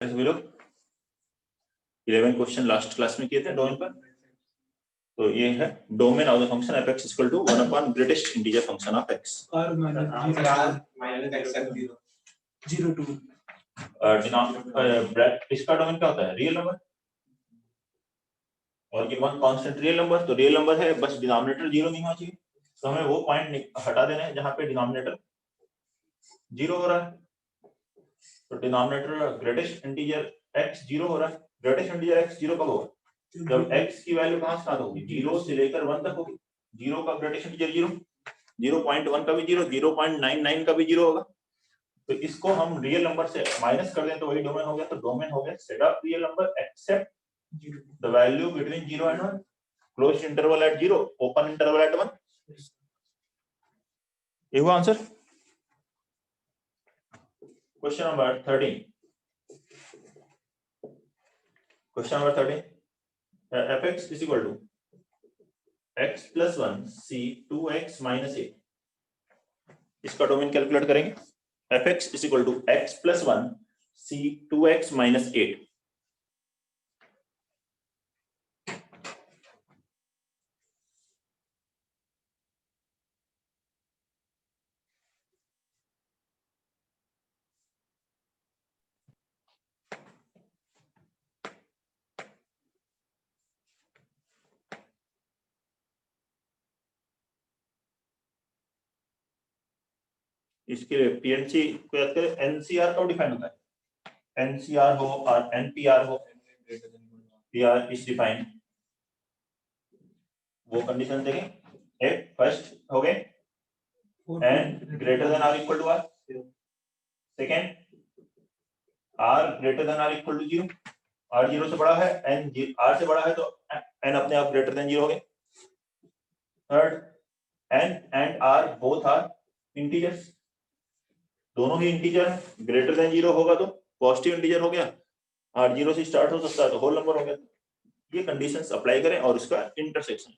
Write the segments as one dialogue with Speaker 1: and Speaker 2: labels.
Speaker 1: सभी लोग 11 question last class में किए थे डोमेन पर। तो ये है domain of the function f x equal to 1 upon greatest integer function of x
Speaker 2: r minus x 0 to
Speaker 1: इसका डोमेन क्या होता है? Real number. और ये वन कांस्टेंट रियल नंबर, तो रियल नंबर है, बस डिनोमिनेटर जीरो नहीं होना चाहिए। तो हमें वो पॉइंट हटा देना है जहां पे डिनोमिनेटर जीरो हो रहा है। तो denominator greatest integer x zero हो रहा है। ग्रेटेस्ट इंटीजर x जीरो कब होगा? जब x की वैल्यू कहां स्टार्ट होगी? जीरो से लेकर 1 तक होगी। जीरो का ग्रेटेस्ट इंटीजर जीरो, 0.1 का भी जीरो, 0.99 का भी जीरो होगा। तो इसको हम रियल नंबर से माइनस कर दें तो वही डोमेन हो गया। तो डोमेन हो गया set of real number except the value between 0 and 1, closed interval at 0, open interval at 1। ये हुआ answer. Question number 13। Question number 13, fx is equal to x plus 1 c 2x minus 8। इसका domain calculate करेंगे। fx is equal to x plus 1 c 2x minus 8। इसके लिए PNC को याद करें। NCR कब डिफाइन होता है? एनसीआर हो और एनपीआर हो, पीआर इज डिफाइंड। वो कंडीशन देखें। एक फर्स्ट हो गए n greater than or equal to r, second r greater than or equal to zero, r zero से बड़ा है, एन आर से बड़ा है तो एन अपने आप ग्रेटर देन जीरो हो गए। Third n and r both are integers, दोनों ही इंटीजर है। ग्रेटर देन जीरो होगा तो पॉजिटिव इंटीजर हो गया, आर जीरो से स्टार्ट हो सकता है तो होल नंबर हो गया। ये कंडीशंस अप्लाई करें और उसका इंटरसेक्शन।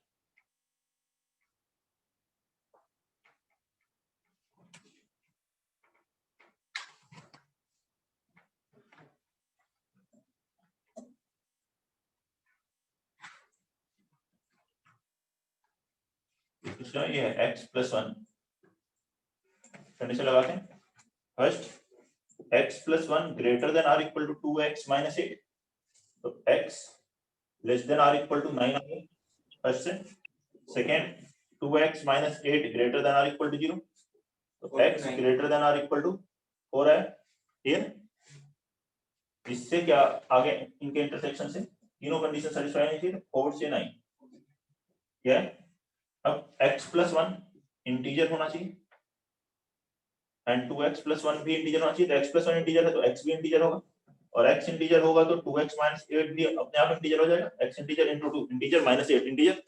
Speaker 1: ये है x प्लस 1, कंडीशन लगाते हैं। First x plus 1 greater than or equal to 2x minus 8, तो x less than or equal to 9 आ गया फर्स्ट से। Second 2x minus 8 greater than or equal to 0, तो x greater than or equal to 4 है। Clear? इससे क्या आगे इनके इंटरसेक्शन से तीनों कंडीशन सेटिस्फाई नहीं थी, 4 से 9। क्या है? अब x प्लस 1 इंटीजर होना चाहिए एंड 2x प्लस 1 भी इंटीजर होना चाहिए। तो x प्लस 1 इंटीजर है तो x भी इंटीजर होगा, और x इंटीजर होगा तो 2x माइनस 8 भी अपने आप इंटीजर हो जाएगा। x integer into 2 integer minus 8 integer.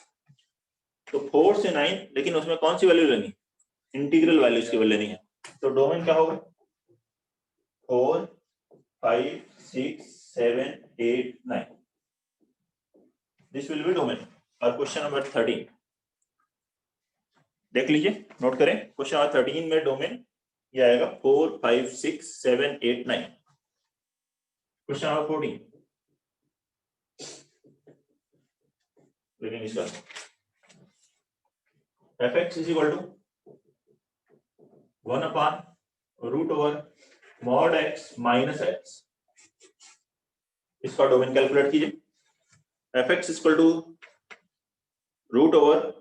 Speaker 1: तो 4 से 9, लेकिन उसमें कौन सी वैल्यू लेनी? इंटीग्रल वैल्यूज की वैल्यू लेनी है। तो डोमेन क्या होगा? 4 5 6 7 8 9। This will be domain. और क्वेश्चन नंबर 13 देख लीजिए, नोट करें। क्वेश्चन नंबर 13 में डोमेन ये आएगा 4 5 6 7 8 9। क्वेश्चन नंबर 14 लेकिन इसका fx is equal to 1 upon root over mod x minus x। इसका डोमेन कैलकुलेट कीजिए। fx is equal to root over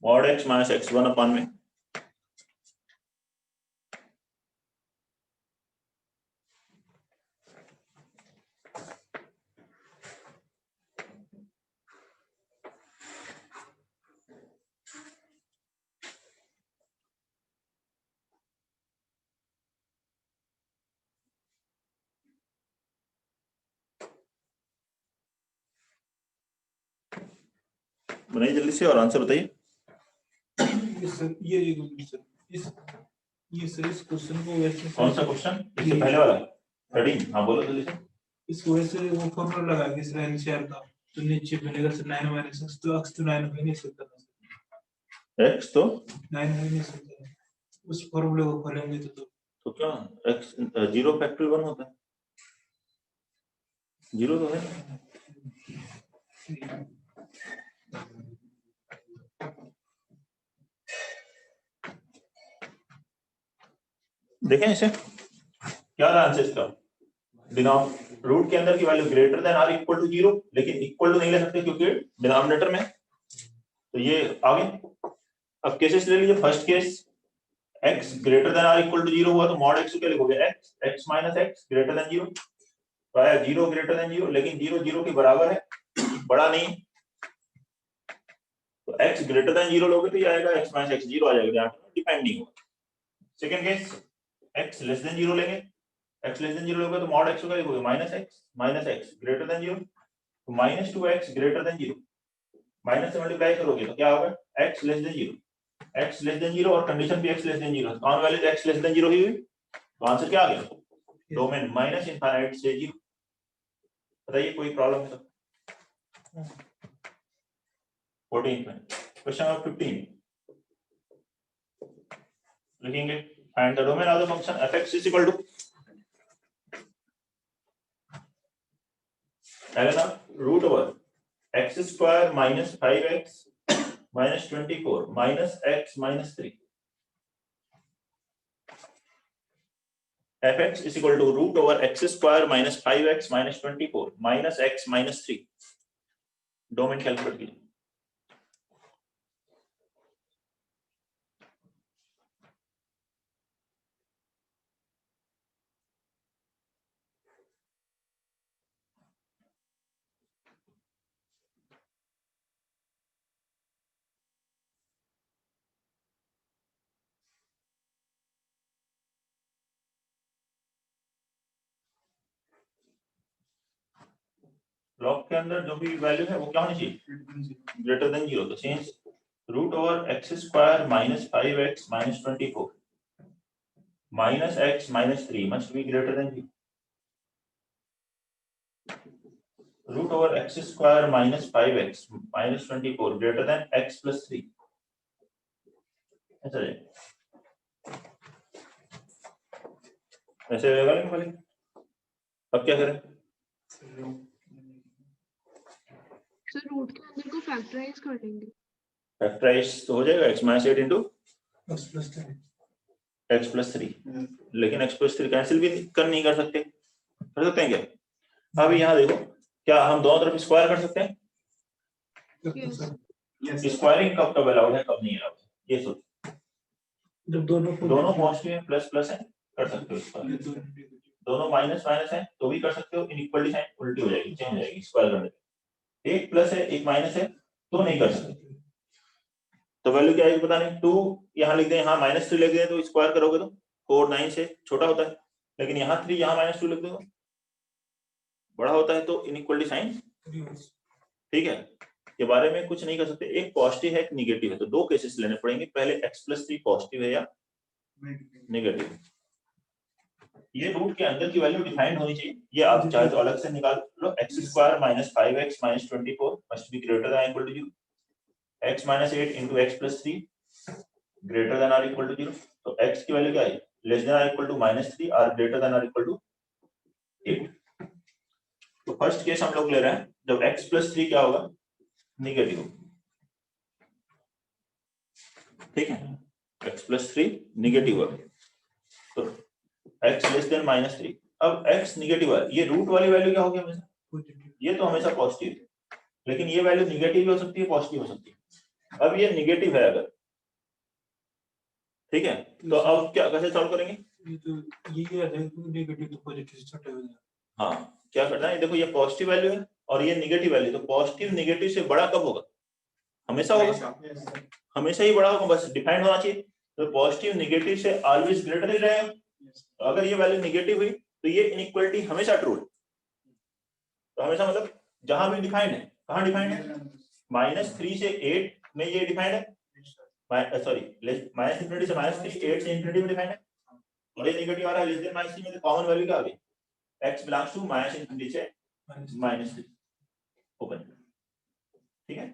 Speaker 1: mod x minus x 1 upon में बनाइए जल्दी से और आंसर बताइए।
Speaker 2: इस क्वेश्चन को वैसे
Speaker 1: कौन सा क्वेश्चन? इससे पहले वाला 13। हाँ बोलो जल्दी से।
Speaker 2: इसको वैसे वो फॉर्मूला लगा के इसका एनसीआर का, तो नीचे बनेगा 9 माइनस x, तो x तो 9 हो नहीं सकता,
Speaker 1: x तो
Speaker 2: 9 हो नहीं सकता। उस फॉर्मूले को खोलेंगे तो
Speaker 1: तो क्या x 0 फैक्टोरियल 1 होता है, 0 तो है। देखें इसे, क्या रहा आंसर इसका, डिनोम रूट के अंदर की value greater than or equal to 0, लेकिन इक्वल टू नहीं ले सकते क्योंकि डिनोमिनेटर में, तो ये आगे। अब केसेस ले लीजिए, first case x greater than or equal to 0 हुआ तो मॉड x को क्या लिखोगे, x minus x greater than 0, तो आया 0 ग्रेटर देन 0, लेकिन 0 0 के बराबर है, बड़ा नहीं, तो x ग्रेटर देन 0 लोगे तो ये आएगा x माइनस x, 0 आ जाएगा, डिपेंड नहीं होगा। Second case x less than 0 लेंगे, x लेस देन 0 लोगे तो मॉड x को क्या लिखोगे, माइनस x ग्रेटर देन 0, तो minus 2x greater than 0, minus से मल्टीप्लाई करोगे तो क्या होगा, x less than 0, x less than 0 और कंडीशन भी x लेस देन 0, कौन वैल्यू x लेस देन 0 ही हुई, तो आंसर क्या आ गया, डोमेन माइनस इनफाइनाइट से 0। बताइए कोई प्रॉब्लम है तो। 14 में क्वेश्चन नंबर 15 लिखेंगे, find the domain of the function f(x) is equal to root over x square minus 5x minus 24 minus x minus 3, f(x) is equal to root over x square minus 5x minus 24 minus x minus 3, domain calculate कीजिए। Log के अंदर जो भी value है वो क्या होनी चाहिए, ग्रेटर देन 0, तो change root over x square minus 5x minus 24 minus x minus 3 must be greater than 0, root over x square minus 5x minus 24 greater than x plus 3, ऐसा है ऐसे होगा ना भाई। अब क्या करें,
Speaker 3: सर रूट के अंदर को फैक्टराइज कर देंगे,
Speaker 1: फैक्टराइज तो हो जाएगा x minus 8 into
Speaker 2: x plus 3,
Speaker 1: x plus 3, लेकिन x प्लस 3 कैंसिल भी नहीं कर सकते हैं क्या। अब यहाँ देखो, क्या हम दोनों तरफ स्क्वायर कर सकते हैं, स्क्वायरिंग कब कब अलाउड है कब नहीं अलाउड है, ये सोच,
Speaker 2: जब
Speaker 1: दोनों पॉजिटिव है प्लस प्लस है कर सकते हो स्क्वायर, दोनों माइनस माइनस है तो भी कर सकते हो, इनइक्वालिटी साइन उल्टी हो जाएगी, चेंज हो जाएगी स्क्वायर करने पे, एक प्लस है एक माइनस है तो नहीं कर सकते, तो वैल्यू क्या आएगी पता नहीं, 2 यहाँ लिख दें, यहाँ माइनस 3 लिख दें तो स्क्वायर करोगे तो 4 9 से छोटा होता है, लेकिन यहाँ 3 यहाँ माइनस 2 लिख दो बड़ा होता है, तो इनइक्वालिटी साइन, ठीक है, के बारे में कुछ नहीं कर सकते, एक पॉजिटिव है एक निगेटिव है, तो दो केसेस लेने पड़ेंगे, पहले x प्लस 3 पॉजिटिव है या नेगेटिव, ये रूट के अंदर की वैल्यू डिफाइंड होनी चाहिए, ये आप चाहे तो अलग से निकाल लो, x square minus 5x minus 24 must be greater than equal to 0, x minus 8 into x plus 3 greater than or equal to 0, तो x की वैल्यू क्या है, less than or equal to minus 3 और greater than or equal to 8, तो first case हम लोग ले रहे हैं जब x प्लस 3 क्या होगा, नेगेटिव, ठीक है, x प्लस 3 नेगेटिव होगा, तो x लेस देन माइनस 3, अब x नेगेटिव है, ये रूट वाली वैल्यू क्या होगी हमेशा, ये तो हमेशा पॉजिटिव है, लेकिन ये वैल्यू नेगेटिव भी हो सकती है पॉजिटिव हो सकती है, अब ये नेगेटिव है अगर, ठीक है, तो अब क्या कैसे सॉल्व करेंगे,
Speaker 2: ये तो यही आ जाएगा, नेगेटिव तो पॉजिटिव से छोटा हो जाएगा,
Speaker 1: हाँ क्या करना है, देखो ये पॉजिटिव वैल्यू है और ये नेगेटिव वैल्यू, तो पॉजिटिव नेगेटिव से बड़ा कब होगा, हमेशा होगा, हमेशा ही बड़ा होगा, बस डिफाइंड होना चाहिए, तो पॉजिटिव नेगेटिव से ऑलवेज ग्रेटर ही रहेगा, तो अगर ये वैल्यू नेगेटिव हुई तो ये इनइक्वालिटी हमेशा ट्रू है, तो हमेशा मतलब जहां भी डिफाइंड है, कहां डिफाइंड है, -3 से 8 में ये डिफाइंड है, सॉरी -∞ से -3 8 से इंफिनिटी में डिफाइंड है, और ये नेगेटिव आ रहा है लेस देन -3 में, तो कॉमन वैल्यू क्या आ गई, x बिलोंग्स टू -∞ से -3 ओपन, ठीक है,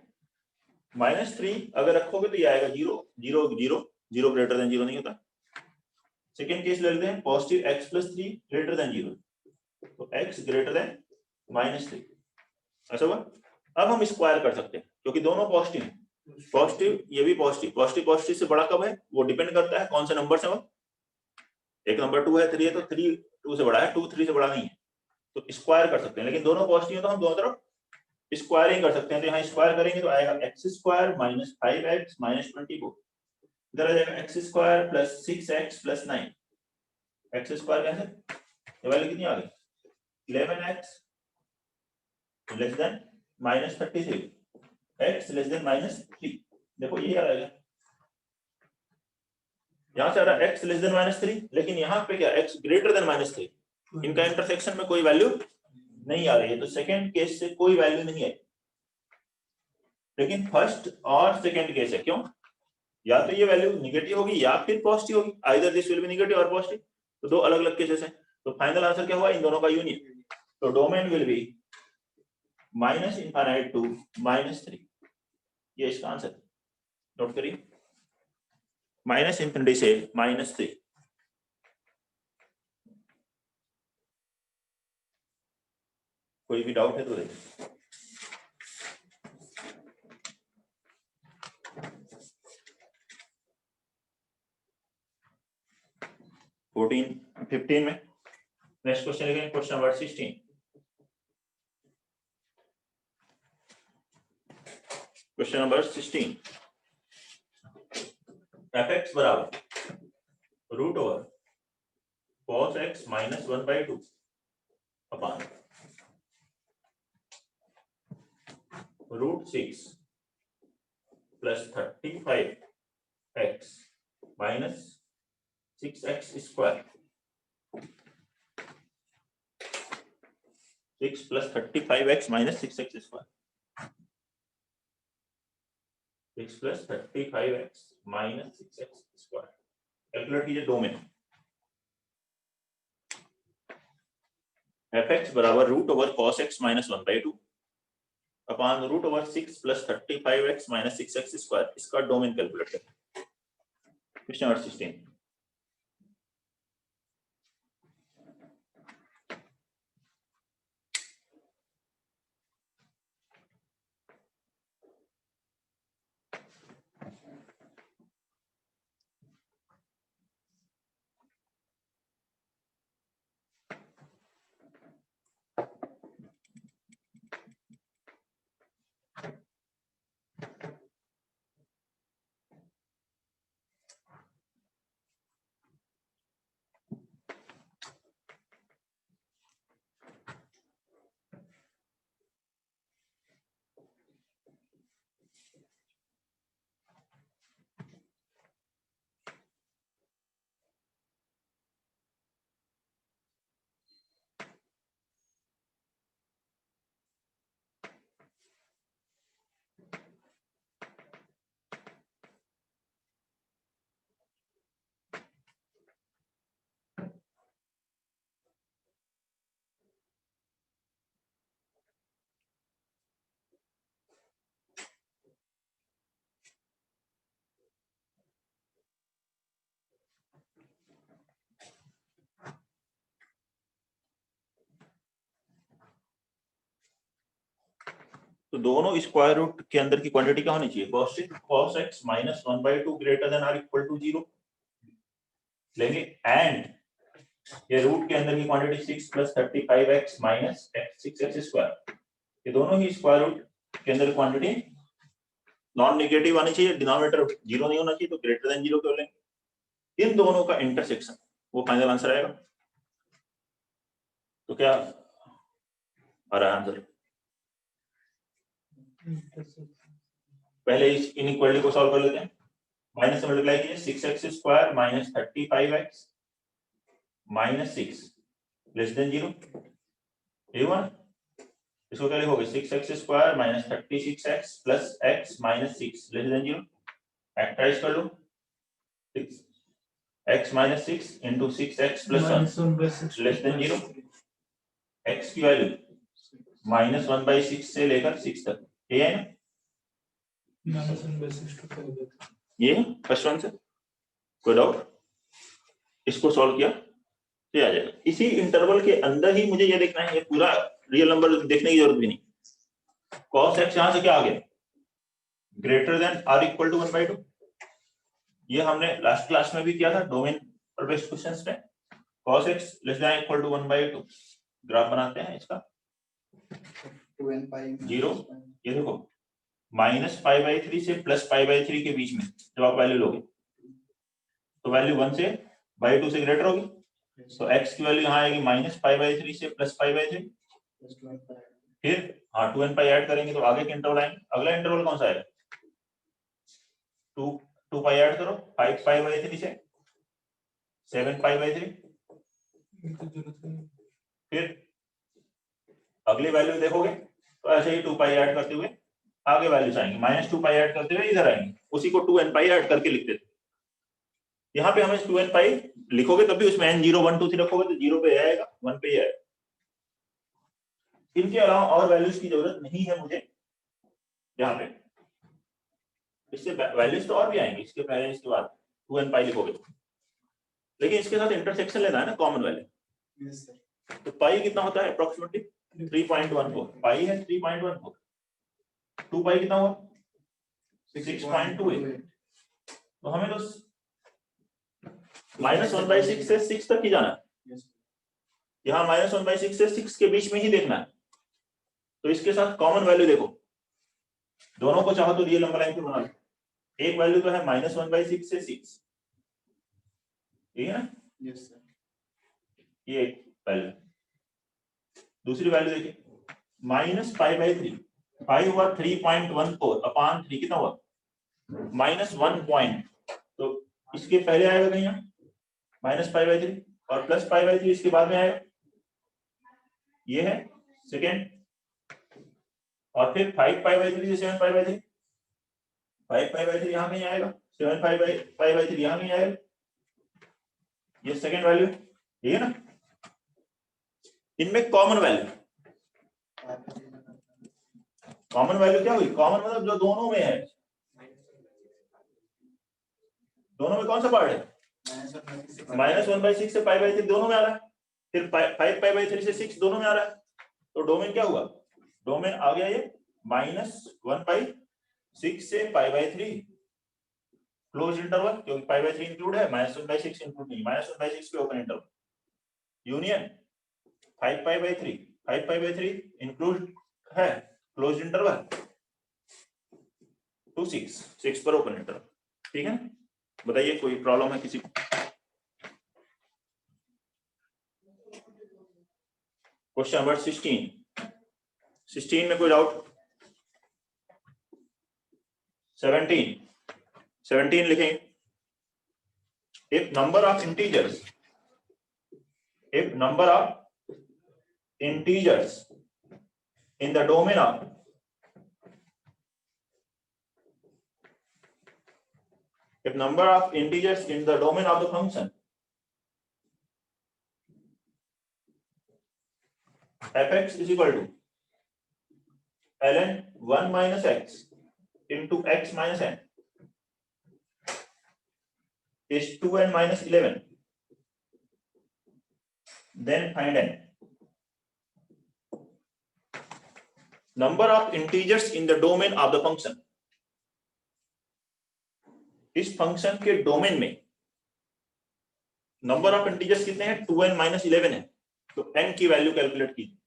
Speaker 1: -3 अगर रखोगे तो ये आएगा 0 0 0 0 ग्रेटर देन 0 नहीं होता, सेकेंड केस ले लेते हैं positive x plus 3 greater than 0, तो x ग्रेटर देन -3, ऐसा हुआ। अब हम स्क्वायर कर सकते हैं क्योंकि दोनों पॉजिटिव हैं, पॉजिटिव ये भी पॉजिटिव, पॉजिटिव पॉजिटिव से बड़ा कब है वो डिपेंड करता है कौन से नंबर से, वो एक नंबर 2 है 3 है तो 3 2 से बड़ा है, 2 3 से बड़ा नहीं है, तो स्क्वायर कर सकते हैं। लेकिन दोनों पॉजिटिव है तो हम दोनों तरफ स्क्वायरिंग कर सकते हैं, तो यहाँ स्क्वायर करेंगे तो आएगा x square minus 5x minus 24, इधर आ जाएगा x square plus 6x plus 9, x square कैसे, ये वैल्यू कितनी आ गई 11x less than minus 33, x less then minus 3, देखो ये आ रहेगा, यहाँ से आ रहा है x लेस देन माइनस 3, लेकिन यहाँ पे क्या x ग्रेटर देन माइनस 3, इनका इंटरसेक्शन में कोई वैल्यू नहीं आ रही है, तो सेकंड केस से कोई वैल्यू नहीं है। लेकिन फर्स्ट और सेकंड केस है, क्यों, या तो ये वैल्यू निगेटिव होगी या फिर पॉजिटिव होगी, either this will be negative और पॉजिटिव, तो दो अलग अलग केसेस हैं। तो फाइनल आंसर क्या हुआ, इन दोनों का यूनियन, तो domain will be minus infinite to -3, ये इसका आंसर, नोट करिए माइनस इंफिनिटी से -3। कोई भी डाउट है तो देखिए। 15 में नेक्स्ट क्वेश्चन लिखेंगे, question number 16। Question number 16, fx बराबर root over cos x minus 1/2 upon √6 plus 35x minus 6x square, 6 plus 35x minus 6x square, 6 plus 35x minus 6x square, calculate कीजिए डोमेन। fx बराबर root over cos x minus 1/2 upon root over 6 plus 35x minus 6x square, इसका domain calculate करें। Question number 16, तो दोनों square root के अंदर की quantity क्या होनी चाहिए, cos x minus 1/2 greater than or equal to 0 लेंगे, एंड ये रूट के अंदर की quantity 6 plus 35x minus 6x square, ये दोनों ही स्क्वायर रूट के अंदर क्वांटिटी नॉन नेगेटिव आनी चाहिए, डिनोमिनेटर 0 नहीं होना चाहिए, तो ग्रेटर देन 0 क्यों लेंगे, इन दोनों का इंटरसेक्शन, वो फाइनल आंसर आएगा। तो क्या आ रहा है आंसर, पहले इस इनइक्वालिटी को सॉल्व कर लेते हैं, माइनस से मल्टीप्लाई कीजिए, 6x square minus 35x minus 6 less than 0, ये हुआ, इसको क्या लिखोगे 6x square minus 36x plus x minus 6 less than 0, factorise कर लो, 6x minus 6 into 6x plus 1 less than 0, x की वैल्यू माइनस 1/6 से लेकर 6 तक, ये है ना, ये फर्स्ट वन से कोई डाउट, इसको सॉल्व किया तो आ जाएगा। इसी इंटरवल के अंदर ही मुझे ये देखना है, ये पूरा रियल नंबर देखने की जरूरत भी नहीं। cos x यहां से क्या आ गया, greater than or equal to 1/2। ये हमने लास्ट क्लास में भी किया था डोमेन पर बेस्ड क्वेश्चंस में। cos x less than equal to 1/2 graph बनाते हैं इसका 0। ये देखो -π/3 से +π/3 के बीच में जब आप वैल्यू लोगे तो वैल्यू 1 से /2 से ग्रेटर होगी, तो x की वैल्यू यहाँ आएगी -π/3 से +π/3। फिर 2n π ऐड करेंगे तो आगे के इंटरवल आएंगे। अगला इंटरवल कौन सा आएगा, 2π ऐड करो 5π/3 से 7π/3। फिर अगली वैल्यू देखोगे तो ऐसे ही 2π ऐड करते हुए आगे वैल्यूज आएंगे, -2π ऐड करते हुए इधर आएंगे, उसी को 2n π ऐड करके लिखते थे। यहाँ पे हमें 2n π लिखोगे तब भी उसमें n0 1 2 3 रखोगे तो 0 पे आएगा, 1 पे आएगा। इनके अलावा और वैल्यूज की जरूरत नहीं है मुझे यहाँ पे। इससे वैल्यूज तो और भी आएंगे इसके पहले इसके बाद 2n π लिखोगे, लेकिन इसके साथ इंटरसेक्शन लेना है ना, कॉमन वैल्यू। तो पाई कितना होता है अप्रोक्सीमेटली 3.14, पाई है 3.14, 2π कितना हुआ 6.28। तो हमें तो -1/6 से 6 तक ही जाना है, यहाँ -1/6 से 6 के बीच में ही देखना है। तो इसके साथ कॉमन वैल्यू देखो, दोनों को चाहो तो रियल नंबर लाइन पे बना लो। एक वैल्यू तो है -1/6 से 6, ठीक है ना, ये एक वैल्यू। दूसरी वैल्यू देखिए -π/3, पाई हुआ 3.14 अपान 3 कितना हुआ -1 पॉइंट, तो इसके पहले आएगा कहीं यहाँ -π/3 और +π/3 इसके बाद में आएगा, ये है सेकेंड। और फिर 5π/3 से 7π/3, 5π/3 यहाँ कहीं आएगा, 7π/3 यहाँ कहीं आएगा, ये सेकेंड वैल्यू, ठीक है ना। इनमें कॉमन वैल्यू, कॉमन वैल्यू क्या हुई, कॉमन मतलब जो दोनों में है, दोनों में कौन सा पार्ट है, -1/6 से π/3 दोनों में आ रहा है, फिर 5π/3 से 6 दोनों में आ रहा है। तो डोमेन क्या हुआ, डोमेन आ गया ये -1/6 से π/3 क्लोज इंटरवल, क्योंकि π/3 इंक्लूड है, -1/6 इंक्लूड नहीं, -1/6 पे ओपन इंटरवल, यूनियन 5π/3 इंक्लूड है क्लोज इंटरवल टू 6 पर ओपन इंटरवल, ठीक है। बताइए कोई प्रॉब्लम है किसी को। क्वेश्चन नंबर 16 में कोई डाउट, 17 लिखेंगे। If number of integers in the domain of if number of integers in the domain of the function f(x) is equal to ln 1 minus x into x minus n is 2n minus 11, then find n. Number of integers in the domain of the function, इस function के domain में number of integers कितने हैं, 2n minus 11 है, तो n की value calculate कीजिए।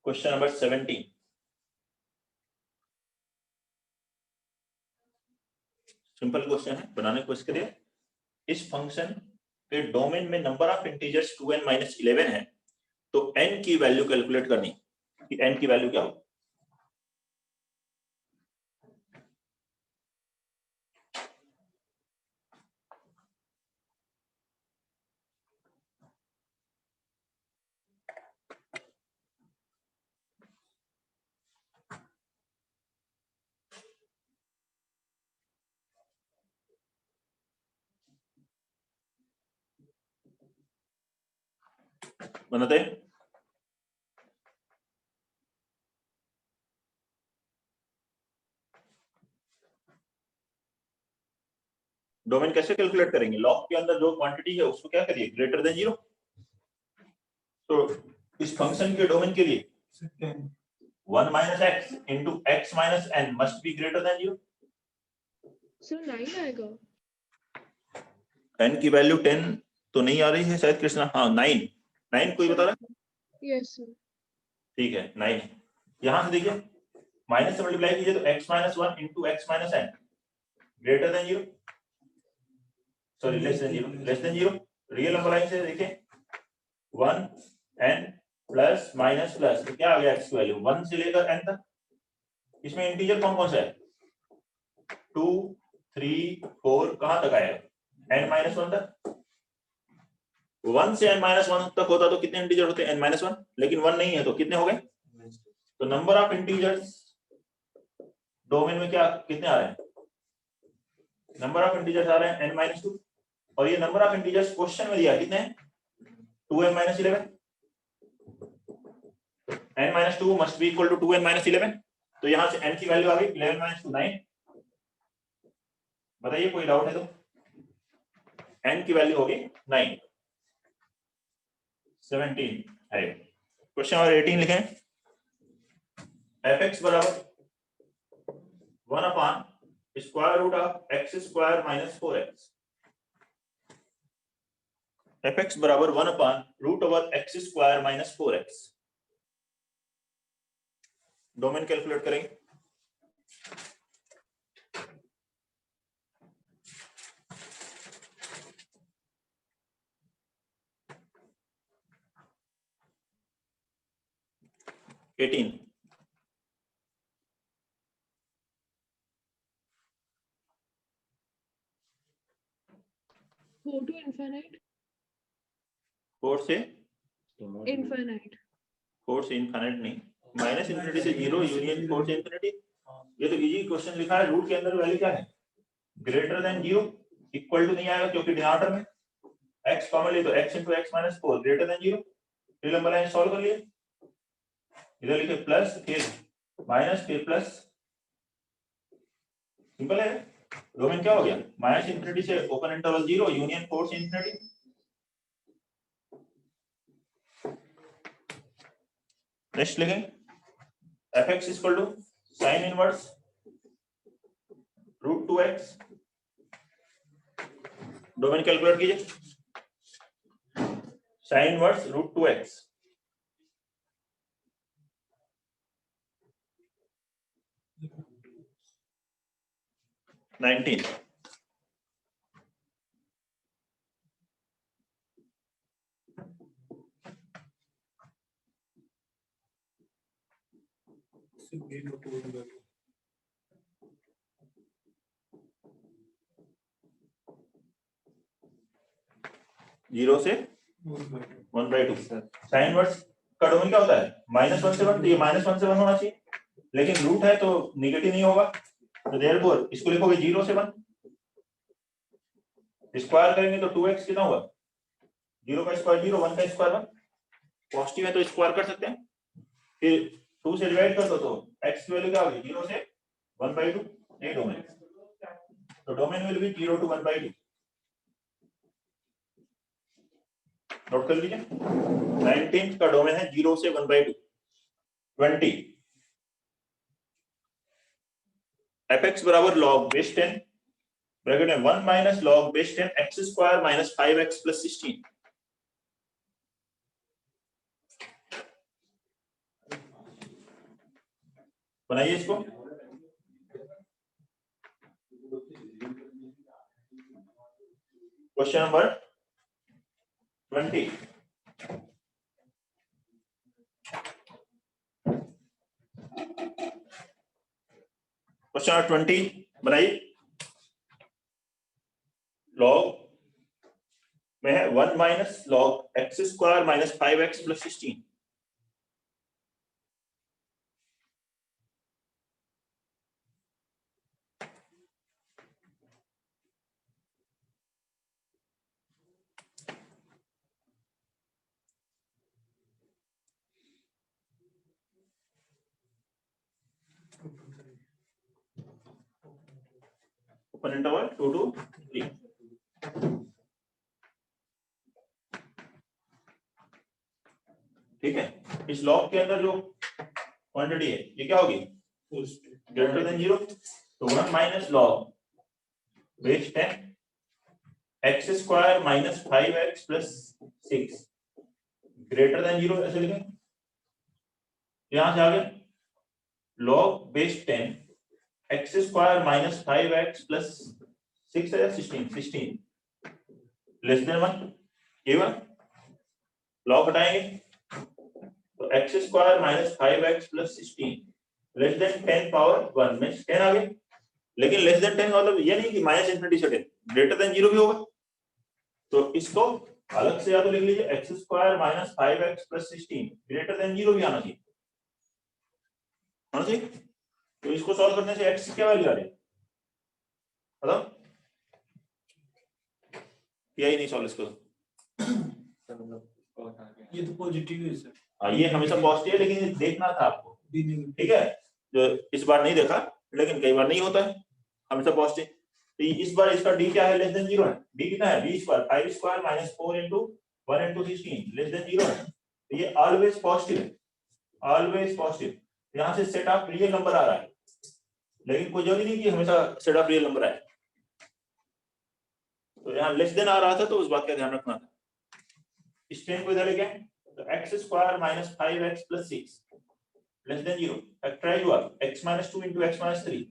Speaker 1: Question number 17, simple question है, बनाने की कोशिश करिए। इस फंक्शन के डोमेन में number of integers 2n minus 11 है, तो n की वैल्यू कैलकुलेट करनी कि n की वैल्यू क्या हो। बनाते हैं। डोमेन कैसे कैलकुलेट करेंगे? लॉग के अंदर जो क्वांटिटी है उसको क्या करिए, ग्रेटर देन 0। तो इस फंक्शन के डोमेन के लिए 1 minus x into x minus n must be greater than 0।
Speaker 3: Sir 9 आएगा।
Speaker 1: n की वैल्यू 10 तो नहीं आ रही है शायद कृष्णा। हाँ 9 कोई बता रहा है?
Speaker 3: Yes sir.
Speaker 1: ठीक है 9। यहां से देखिए माइनस से मल्टीप्लाई कीजिए तो x minus 1 into x minus n greater than 0, sorry less than 0। Real number line से देखिए 1 n प्लस माइनस प्लस, तो क्या आ गया x की वैल्यू 1 से लेकर n तक। इसमें इंटीजर कौन कौन सा है? 2 3 4 कहां तक आएगा? n minus 1 तक। 1 से n minus 1 तक होता तो कितने इंटीजर होते? n minus 1, लेकिन 1 नहीं है तो कितने हो गए? तो नंबर ऑफ इंटीजर्स डोमेन में क्या कितने आ रहे हैं? नंबर ऑफ इंटीजर्स आ रहे हैं n minus 2, और ये नंबर ऑफ इंटीजर्स क्वेश्चन में दिया कितने हैं? 2n minus 11। n minus 2 must be equal to 2n minus 11। तो यहां से n की वैल्यू आ गई 11 minus 2 9। बताइए कोई डाउट है तो? n की वैल्यू होगी 9। 17 है। क्वेश्चन नंबर 18 लिखें। fx बराबर 1 upon square root of x square minus 4x। fx बराबर 1 upon root over x square minus 4x। Domain calculate करेंगे। Eighteen
Speaker 3: 4 to infinite।
Speaker 1: 4 से
Speaker 3: infinite।
Speaker 1: 4 से इनफिनिट नहीं, माइनस इनफिनिटी से 0 यूनियन 4 से इनफिनिटी। ये तो इजी क्वेश्चन लिखा है। रूट के अंदर वैल्यू क्या है? Greater than 0। इक्वल टू नहीं आएगा क्योंकि डिनोमिनेटर में x कॉमन ले तो x into x minus 4 greater than 0। फिर नंबर लाइन सॉल्व कर लिए। इधर लिखे प्लस फिर माइनस फिर प्लस। सिंपल है। डोमेन क्या हो गया? माइनस इनफिनिटी से ओपन इंटरवल 0 यूनियन 4 से इनफिनिटी। नेक्स्ट लिखें fx equal to sine inverse root 2x। Domain calculate कीजिए। Sine inverse root 2x। Nineteen zero से 1/2। साइन इनवर्स का डोमेन क्या होता है? -1 से 1। तो ये -1 से 1 होना चाहिए, लेकिन रूट है तो नेगेटिव नहीं होगा। तो देयरफॉर इसको लिखोगे 0 से 1। स्क्वायर करेंगे तो 2x कितना होगा? 0 का स्क्वायर 0, 1 का स्क्वायर 1। पॉजिटिव है तो स्क्वायर कर सकते हैं। फिर 2 से डिवाइड कर दो तो x की वैल्यू क्या होगी? 0 से 1/2। ये डोमेन, तो domain will B 0 to 1/2। Note कर लीजिए। 19 का डोमेन है 0 से 1/2। 20 fx बराबर log बेस 10 ब्रैकेट में 1 minus log base 10 x square minus 5x plus 16। बनाइए इसको। Question number 20। क्वेश्चन नंबर 20 बनाइए। लॉग में है 1 minus log x square minus 5x plus 16। Open interval 2 to 3। ठीक है, इस लॉग के अंदर जो क्वांटिटी है ये क्या होगी, ग्रेटर देन 0। तो 1 minus log base 10 x square minus 5x plus 6 greater than 0 ऐसे लिखें। यहां से आगे log base 10 x square minus 5x plus 6 है 16 लेस देन 1, ये 1 लॉग हटाएंगे तो x square minus 5x plus 16 less than 10 power 1 में 10 आ गए। लेकिन लेस देन 10 मतलब ये नहीं कि माइनस इंफिनिटी से 10, ग्रेटर देन 0 भी होगा। तो इसको अलग से या तो लिख लीजिए x square minus 5x plus 16 greater than 0 भी आना चाहिए, होना चाहिए। तो इसको सॉल्व करने से x की क्या वैल्यू आ रही है बताओ, किया ही नहीं सॉल्व इसको।
Speaker 2: ये तो पॉजिटिव है सर।
Speaker 1: हाँ ये हमेशा पॉजिटिव है, लेकिन ये देखना था आपको, ठीक है, जो इस बार नहीं देखा, लेकिन कई बार नहीं होता है हमेशा पॉजिटिव। तो इस बार इसका d क्या है, लेस देन 0 है। d कितना है, b square 5 square minus 4 into 1 into 16 less than 0 है। तो ये ऑलवेज पॉजिटिव है, ऑलवेज पॉजिटिव। यहाँ से सेट ऑफ रियल नंबर आ रहा है, लेकिन कोई जरूरी नहीं कि हमेशा सेट ऑफ रियल नंबर आए। तो यहाँ लेस देन आ रहा था तो उस बात का ध्यान रखना था। इस टेन को इधर लेके आए तो x square minus 5x plus 6 less than 0 factorise हुआ x minus 2 into x minus 3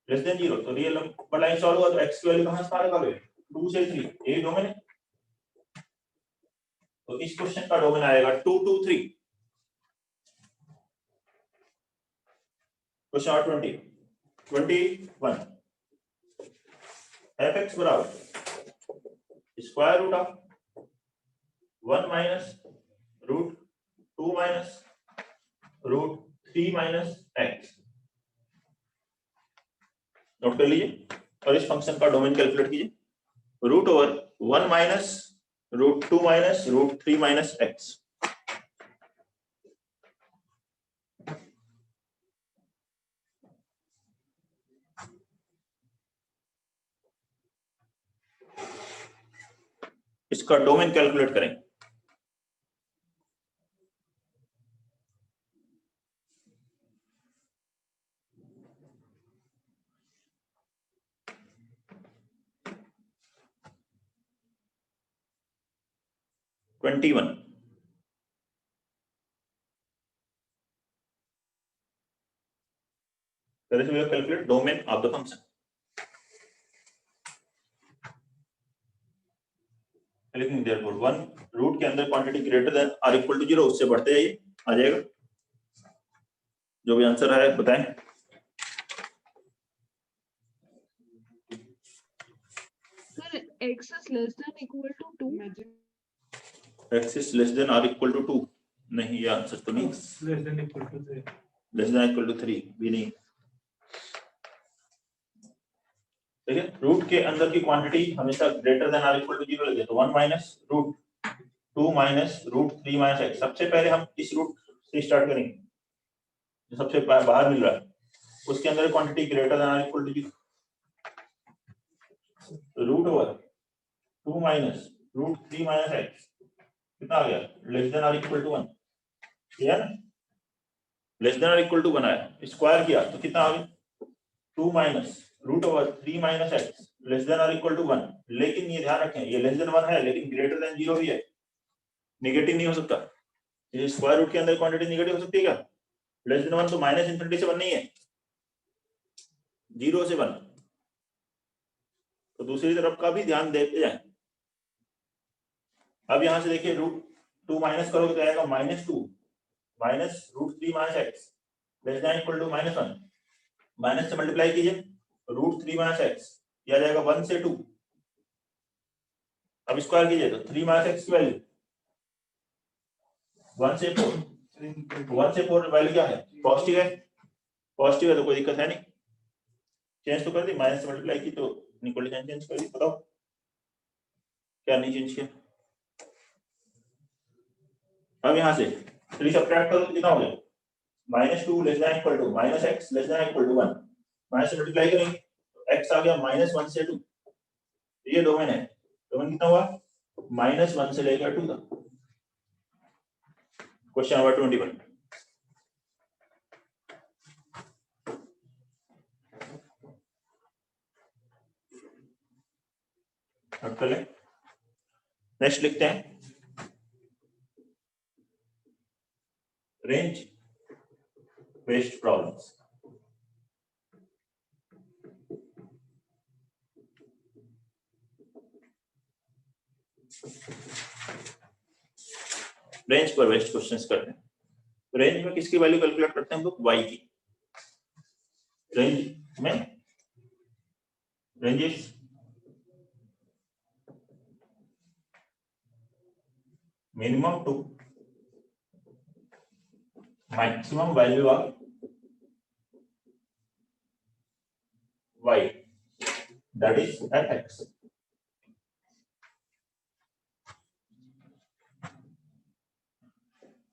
Speaker 1: less than 0। तो रियल नंबर लाइन सॉल्व हुआ तो x की वैल्यू कहां से निकालोगे, 2 से 3, ये डोमेन है। तो इस क्वेश्चन का डोमेन आएगा 2 to 3। क्वेश्चन नंबर 21 fx बराबर square root of 1 minus root 2 minus root 3 minus x. Note कर लीजिए और इस फंक्शन का डोमेन कैलकुलेट कीजिए। Root over 1 minus root 2 minus root 3 minus x. इसका डोमेन कैलकुलेट करें। Twenty one calculate domain of the function. लेकिन देयरफॉर 1 रूट के अंदर quantity greater than or equal to 0 उससे बढ़ते जाइए, आ जाएगा। जो भी आंसर है बताएं।
Speaker 3: Sir x is less than equal to 2।
Speaker 1: x is less than or equal to 2 नहीं, ये आंसर तो नहीं।
Speaker 2: Less than equal to 3,
Speaker 1: less than equal to 3 भी नहीं। देखिए रूट के अंदर की क्वांटिटी हमेशा ग्रेटर देन और इक्वल टू 0 लगे। तो 1 minus root 2 minus root 3 minus x। सबसे पहले हम इस रूट से स्टार्ट करेंगे जो सबसे बाहर मिल रहा है, उसके अंदर क्वांटिटी ग्रेटर देन और equal to 0। Root over 2 minus root 3 minus x कितना आ गया, लेस देन और इक्वल टू 1। ठीक है ना, लेस देन और इक्वल टू 1 आया, स्क्वायर किया तो कितना आ गया 2 minus root over 3 minus x less than और इक्वल टू 1। लेकिन ये ध्यान रखें ये लेस देन 1 है लेकिन ग्रेटर देन 0 भी है, नेगेटिव नहीं हो सकता। ये स्क्वायर रूट के अंदर क्वांटिटी नेगेटिव हो सकती है क्या, लेस देन 1 तो माइनस इंफिनिटी से 1 नहीं है, 0 से 1। तो दूसरी तरफ का भी ध्यान देते जाए। अब यहां से देखिए रूट 2 माइनस करोगे तो आएगा minus 2 minus root 3 minus x less than equal to minus 1। Minus से मल्टीप्लाई कीजिए रूट 3 माइनस x किया जाएगा 1 से 2। अब स्क्वायर कीजिए तो 3 माइनस x की वैल्यू 1 से 4। 1 से 4 वैल्यू क्या है, पॉजिटिव है, पॉजिटिव है तो कोई दिक्कत है नहीं। चेंज तो कर दी, माइनस से मल्टीप्लाई की तो इक्वल साइन चेंज कर दी। बताओ क्या नहीं चेंज किया। अब यहां से 3 सब्ट्रैक्ट करो तो कितना हो गया, minus 2 less than equal to minus x less than equal to 1। Minus से मल्टीप्लाई करेंगे तो x आ गया -1 से 2, ये डोमेन है, डोमेन कितना हुआ -1 से लेकर 2 तक। क्वेश्चन नंबर 21, नेक्स्ट लिखते हैं रेंज बेस्ड प्रॉब्लम्स। रेंज पर बेस्ड क्वेश्चंस करते हैं। रेंज में किसकी वैल्यू कैलकुलेट करते हैं हम लोग, y की। रेंज में ranges minimum to maximum value of y, that is fx.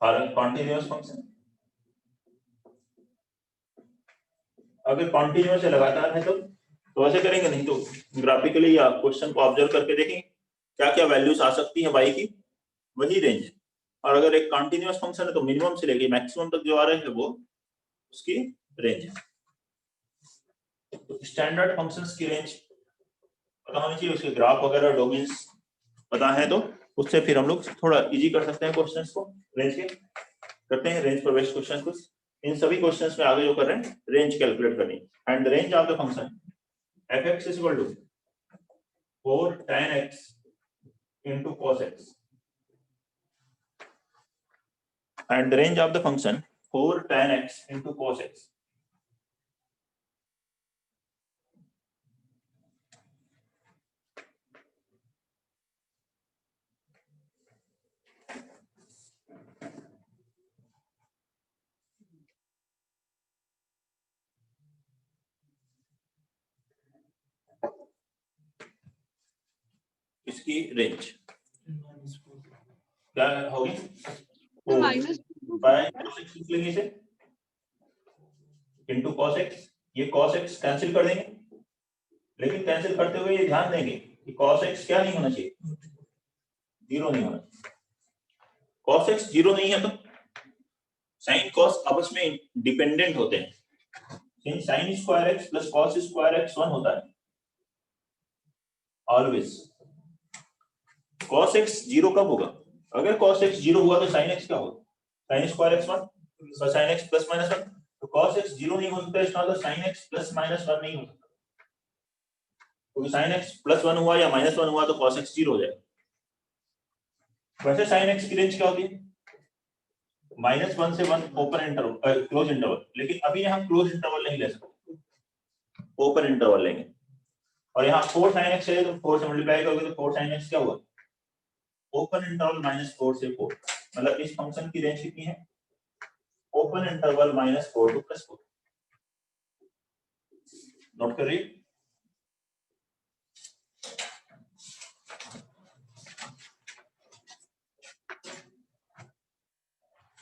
Speaker 1: और कॉन्टिन्यूअस फंक्शन अगर कॉन्टिन्यूअस से लगातार है तो ऐसे करेंगे, नहीं तो ग्राफिकली या क्वेश्चन को ऑब्जर्व करके देखेंगे क्या क्या वैल्यूज आ सकती है y की, वही रेंज है। और अगर एक कॉन्टिन्यूअस फंक्शन है तो मिनिमम से लेके मैक्सिमम तक जो आ रहे हैं वो उसकी रेंज है। तो स्टैंडर्ड फंक्शंस की रेंज पता होनी चाहिए, उसके ग्राफ वगैरह डोमेन्स पता है तो उससे फिर हम लोग थोड़ा इजी कर सकते हैं क्वेश्चंस को। रेंज के करते हैं रेंज पर बेस्ड क्वेश्चन को। इन सभी क्वेश्चंस में आगे जो कर रहे हैं रेंज कैलकुलेट करनी है। And the range of the function fx is equal to 4 tan x into cos x, and the range of the function 4 tan x into cos x. इसकी रेंज क्या होगी,
Speaker 3: तो माइनस
Speaker 1: लेंगे इसे इनटू cos x। ये cos x cancel कर देंगे, लेकिन कैंसिल करते हुए ये ध्यान देंगे कि cos x क्या नहीं होना चाहिए, जीरो नहीं होना चाहिए। cos x जीरो नहीं है तो sin cos आपस में डिपेंडेंट होते हैं। sin square x plus cos square x 1 होता है ऑलवेज। cos x जीरो कब होगा, अगर cos x जीरो हुआ तो sin x क्या होगा, sin स्क्वायर x 1 और sin x प्लस माइनस 1। तो cos x जीरो नहीं हो सकता, इसका मतलब sin x प्लस माइनस 1 नहीं हो सकता, क्योंकि sin x प्लस 1 हुआ या माइनस 1 हुआ तो cos x जीरो हो जाएगा। वैसे sin x की रेंज क्या होती है, -1 से 1 ओपन इंटरवल क्लोज इंटरवल, लेकिन अभी हम क्लोज इंटरवल नहीं ले सकते, ओपन इंटरवल लेंगे। और यहाँ 4 sin x है तो 4 से मल्टीप्लाई करोगे तो 4 sin x क्या हुआ, ओपन इंटरवल -4 से 4, मतलब इस फंक्शन की रेंज कितनी है, ओपन इंटरवल -4 टू +4। नोट करिए।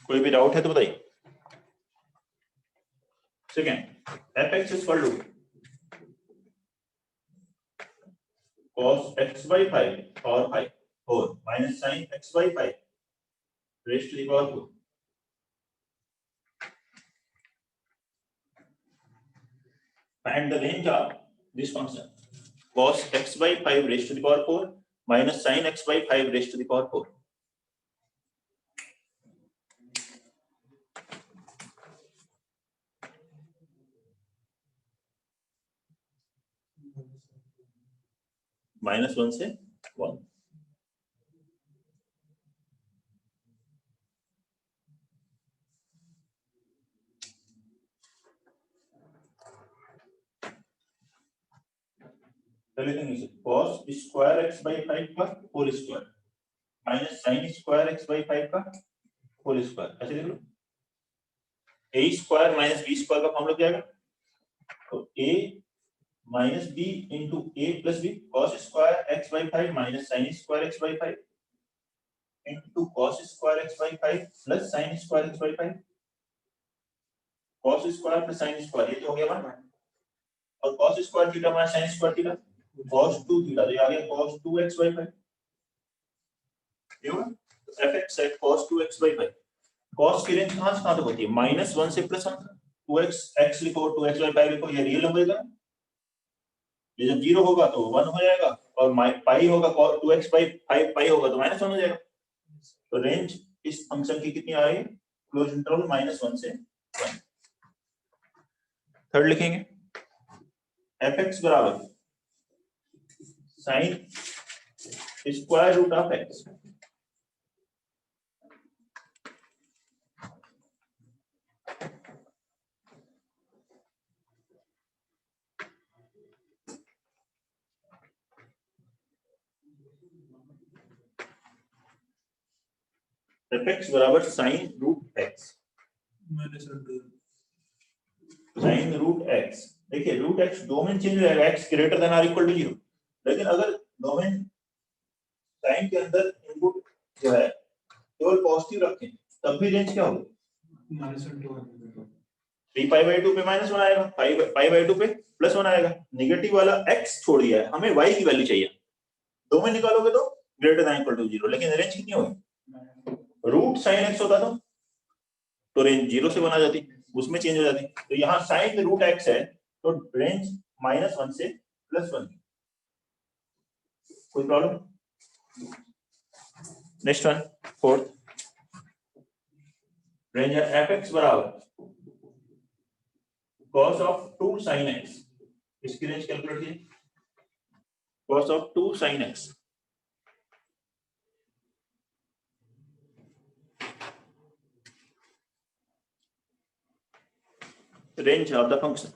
Speaker 1: कोई भी डाउट है तो बताइए। Second fx is equal to cos x by 5 और 5 4 minus sin x by 5 raised to the power 4। And the range of this function cos x by 5 raised to the power 4 minus sin x by 5 raised to the power 4। -1 से 1। cos square x by 5 का whole square minus sin square x by 5 का whole square, ऐसे लिख लो। a square minus b square का formula क्या आएगा, तो a minus b into a plus b, cos square x by 5 minus sin square x by 5 into cos square x by 5 plus sin square x by 5। cos square plus sin square ये तो हो गया 1, और cos square theta minus sin square theta cos 2 theta, तो ये आ गया cos 2x/5 ये होगा fx at cos 2x/5। cos की रेंज कहां से कहां तक होती है? -1 से +1। 2x x लिखो, 2x/5 लिखो, ये रियल नंबर है। ये जब 0 होगा तो 1 हो जाएगा, और पाई होगा 2x/5 पाई होगा तो -1 हो जाएगा। तो रेंज इस फंक्शन की कितनी आ रही है? क्लोज इंटरवल -1 से 1। थर्ड लिखेंगे fx बराबर sin square root of x। fx बराबर sin root x। sin root x, देखिए रूट x डोमेन चेंज हो जाएगा, x greater than or equal to 0। लेकिन अगर डोमेन sin के अंदर इनपुट जो है केवल पॉजिटिव रखें तब भी रेंज क्या होगी? -3π/2 पे -1 आएगा, π/2 पे +1 आएगा। नेगेटिव वाला x छोड़िए, हमें y की वैल्यू चाहिए। डोमेन निकालोगे तो ग्रेटर देन इक्वल टू 0, लेकिन रेंज कितनी होगी? रूट sin x होता तो रेंज 0 से 1 आ जाती, उसमें चेंज हो जाती। तो यहाँ sin रूट x है तो रेंज -1 से +1। कोई problem? Next one, fourth range है fx बराबर cos ऑफ 2 sin x। इसकी रेंज कैलकुलेट कीजिए। cos of 2 sin x range of the function।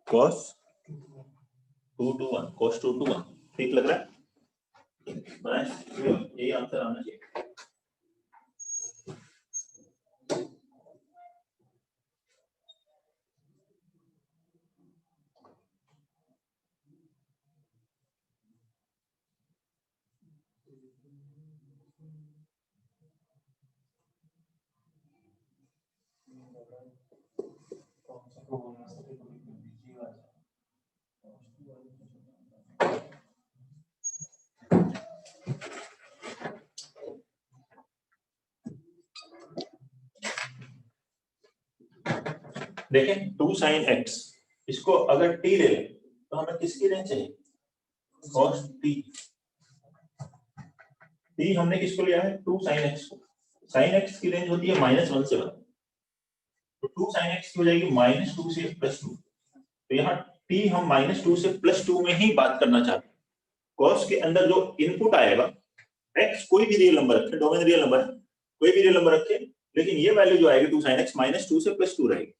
Speaker 1: cos 2 to 1, cos 2 to 1 ठीक लग रहा है? बस यही आंसर आना चाहिए। देखें 2 sin x, इसको अगर t ले लें तो हमें किसकी रेंज चाहिए? cos t। t हमने किसको लिया है? 2 sin x को। sin x की रेंज होती है -1 से 1, तो 2 sin x की हो जाएगी -2 से +2। तो यहाँ t हम -2 से +2 में ही बात करना चाहते हैं। cos के अंदर जो इनपुट आएगा x कोई भी रियल नंबर रखे, डोमेन रियल नंबर कोई भी रियल नंबर रखे, लेकिन ये वैल्यू जो आएगी 2 sin x -2 से +2 रहेगी।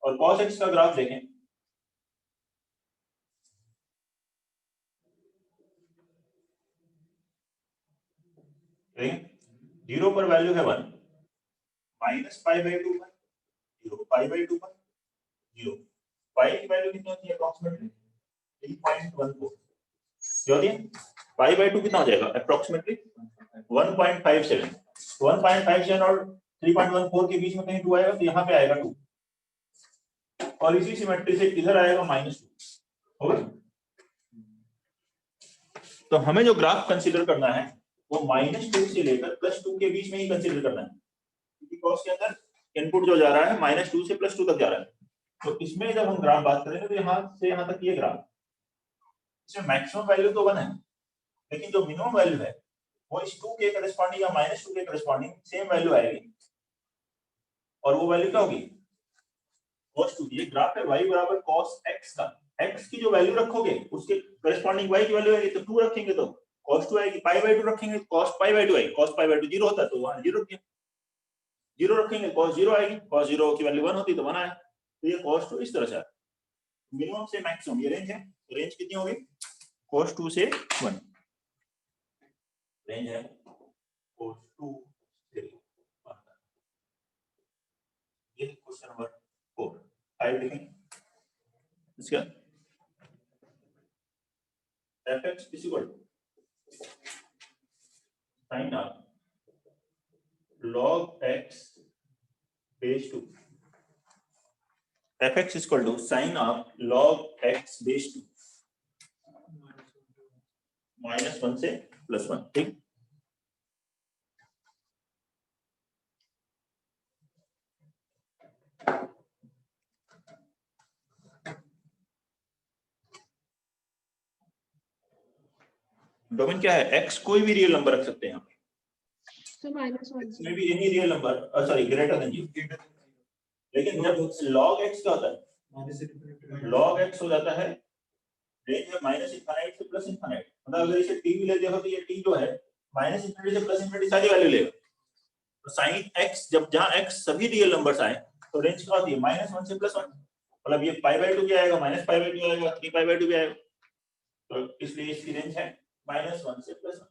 Speaker 1: और cos x का ग्राफ देखें, जीरो पर वैल्यू है 1, -π/2 पर 0, π/2 पर 0। पाई की वैल्यू कितनी होती है? अप्रोक्सीमेटली 3.14। जो होती है π/2 कितना हो जाएगा? अप्रोक्सीमेटली 1.57। 1.57 और 3.14 के बीच में कहीं 2 आएगा तो यहाँ पे आएगा 2, और इसी सिमेट्री से इधर आएगा -2 होगा। तो हमें जो ग्राफ कंसीडर करना है वो -2 से लेकर +2 के बीच में ही कंसीडर करना है, क्योंकि cos के अंदर इनपुट जो जा रहा है -2 से +2 तक जा रहा है। तो इसमें जब हम ग्राफ बात करेंगे तो यहाँ से यहाँ तक ये ग्राफ, इसमें मैक्सिमम वैल्यू तो 1 है, लेकिन जो मिनिमम वैल्यू है वो इस 2 के करस्पॉन्डिंग या -2 के करस्पॉन्डिंग सेम वैल्यू आएगी, और वो वैल्यू क्या होगी? cos 2। ये ग्राफ है y बराबर cos x का। x की जो वैल्यू रखोगे उसके करस्पॉन्डिंग y की वैल्यू आएगी, तो 2 रखेंगे तो cos 2 आएगी, π/2 रखेंगे तो cos π/2 आएगी। cos π/2 0 होता है तो वहां 0 रखिए, 0 रखेंगे cos 0 आएगी, cos 0 की वैल्यू 1 होती तो 1 आया। तो ये cos 2 इस तरह से मिनिमम से मैक्सिमम ये रेंज है। रेंज कितनी होगी? cos 2 से 1। रेंज है cos 2 से 1 तक। ये क्वेश्चन नंबर 4 5 लिखेंगे इसका fx is equal to sin of log x base 2 fx is equal to sin of log x base 2 -1 से +1 ठीक। डोमेन क्या है x कोई भी रियल नंबर रख सकते हैं
Speaker 3: So -1
Speaker 1: इसमें भी any real number sorry greater than 0 लेकिन जब log x क्या होता है log x हो जाता है रेंज है -∞ से +∞ मतलब अगर इसे t भी लेते हो तो ये t जो है -∞ से +∞ सारी वैल्यू लेगा। तो sin x जब जहां x सभी रियल नंबर्स आए तो रेंज क्या होती है -1 से +1 मतलब ये π/2 भी आएगा -π/2 आएगा 3π/2 भी आएगा तो इसलिए इसकी रेंज है -1 से +1।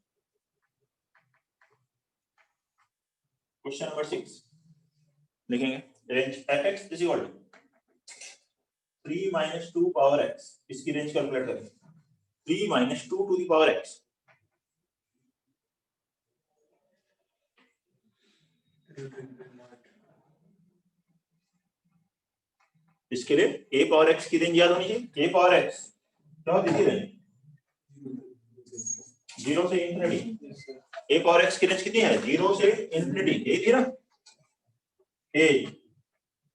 Speaker 1: क्वेश्चन नंबर 6 लिखेंगे range fx is equal to 3 - 2 power x इसकी रेंज कैलकुलेट करेंगे 3 - 2 टू द पावर x इसके लिए a पावर x की रेंज याद होनी चाहिए a पावर x क्या होती है रेंज 0 से इंफिनिटी a पावर x की रेंज कितनी है 0 से इंफिनिटी a थी ना a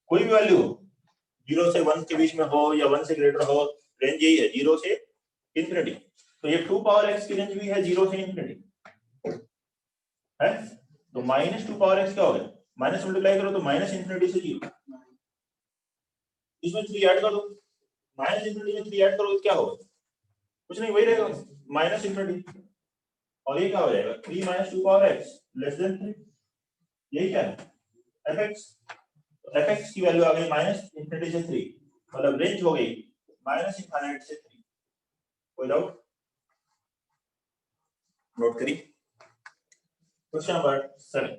Speaker 1: कोई भी वैल्यू 0 से 1 के बीच में हो या 1 से ग्रेटर हो रेंज यही है 0 से इंफिनिटी। तो ये 2 पावर x की रेंज भी है 0 से इंफिनिटी है तो -2 पावर x क्या हो गया माइनस मल्टीप्लाई करो तो -∞ से 0 इसमें 3 ऐड कर दो -∞ में 3 ऐड करो तो क्या होगा कुछ नहीं वही रहेगा -∞ और ये क्या हो जाएगा 3 - 2 पावर x <3 यही क्या है fx की वैल्यू आ गई -∞ से 3 मतलब रेंज हो गई -∞ से 3 कोई डाउट नोट करिए। क्वेश्चन नंबर 7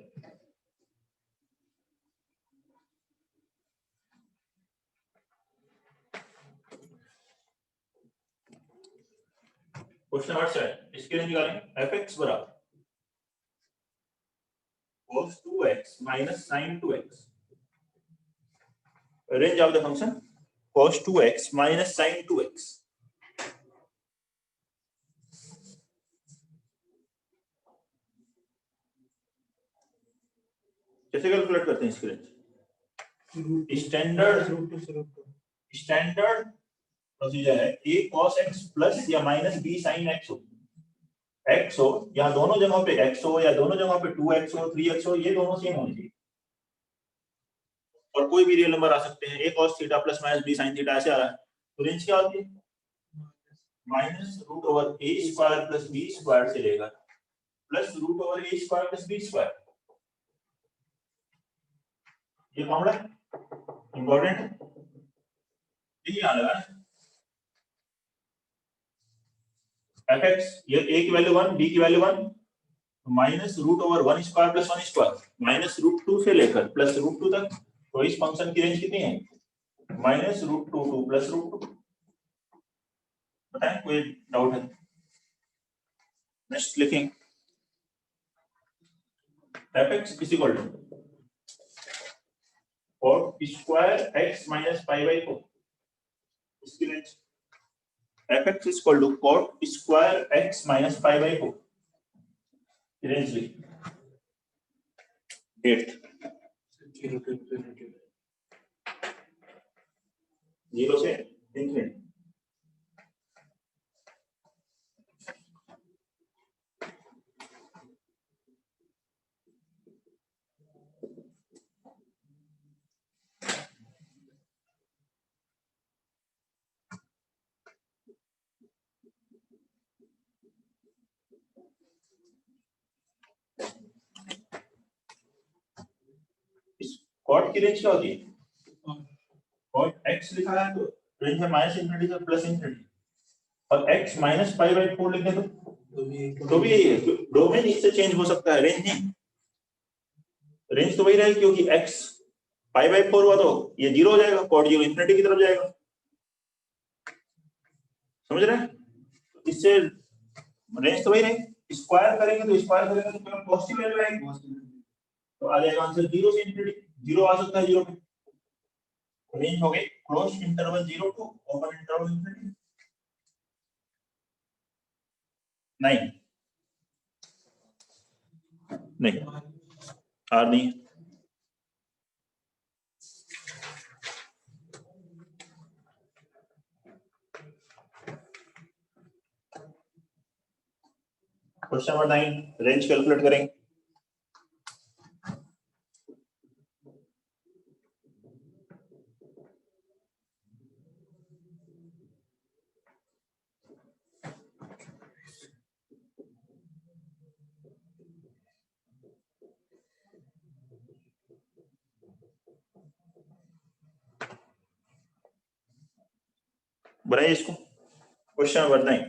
Speaker 1: क्वेश्चन नंबर 7 इसके लिए निकालेंगे fx बराबर cos 2x - sin 2x range of the function cos 2x - sin 2x कैसे कैलकुलेट करते हैं इसकी रेंज स्टैंडर्ड प्रोसीजर है a cos x प्लस या माइनस b sin x हो x हो या दोनों जगहों पे x हो या दोनों जगहों पे 2x हो 3x हो ये दोनों सेम होने चाहिए और कोई भी रियल नंबर आ सकते हैं a cos theta plus minus b sin theta ऐसे आ रहा है तो रेंज क्या होती है -√a² प्लस b² से लेकर +√a² प्लस b²। ये फॉर्मूला इंपॉर्टेंट है यही आ रहा है fx ये a की वैल्यू 1 b की वैल्यू 1 -√1² प्लस 1² -√2 से लेकर +√2 तक तो इस फंक्शन की रेंज कितनी है -√2 प्लस √2 बताएं कोई डाउट है नेक्स्ट लिखेंगे fx is equal to cot square x - π/4 इसकी range fx is equal to cot square x minus π/4 range ली 8 0 से इंफिनिटी cot की रेंज क्या होती है cot x लिखा है तो रेंज है -∞ से +∞ और x - π/4 लिख दे तो
Speaker 2: तो भी
Speaker 1: डोमेन इससे चेंज हो सकता है, रेंज नहीं। रेंज तो वही रहेगी क्योंकि x π/4 हुआ तो ये 0 हो जाएगा, कॉड 0 इंफिनिटी की तरफ जाएगा, समझ रहे हैं? इससे रेंज तो वही रहेगी, स्क्वायर करेंगे तो पॉजिटिव वैल्यू आएगी, तो आ जाएगा आंसर 0 से इंफिनिटी, 0 आ सकता है 0 पे। रेंज हो गई close interval 0 to open interval infinity. नहीं आर नहीं। क्वेश्चन नंबर 9 रेंज कैलकुलेट करेंगे। बनाइए इसको, क्वेश्चन नंबर 9।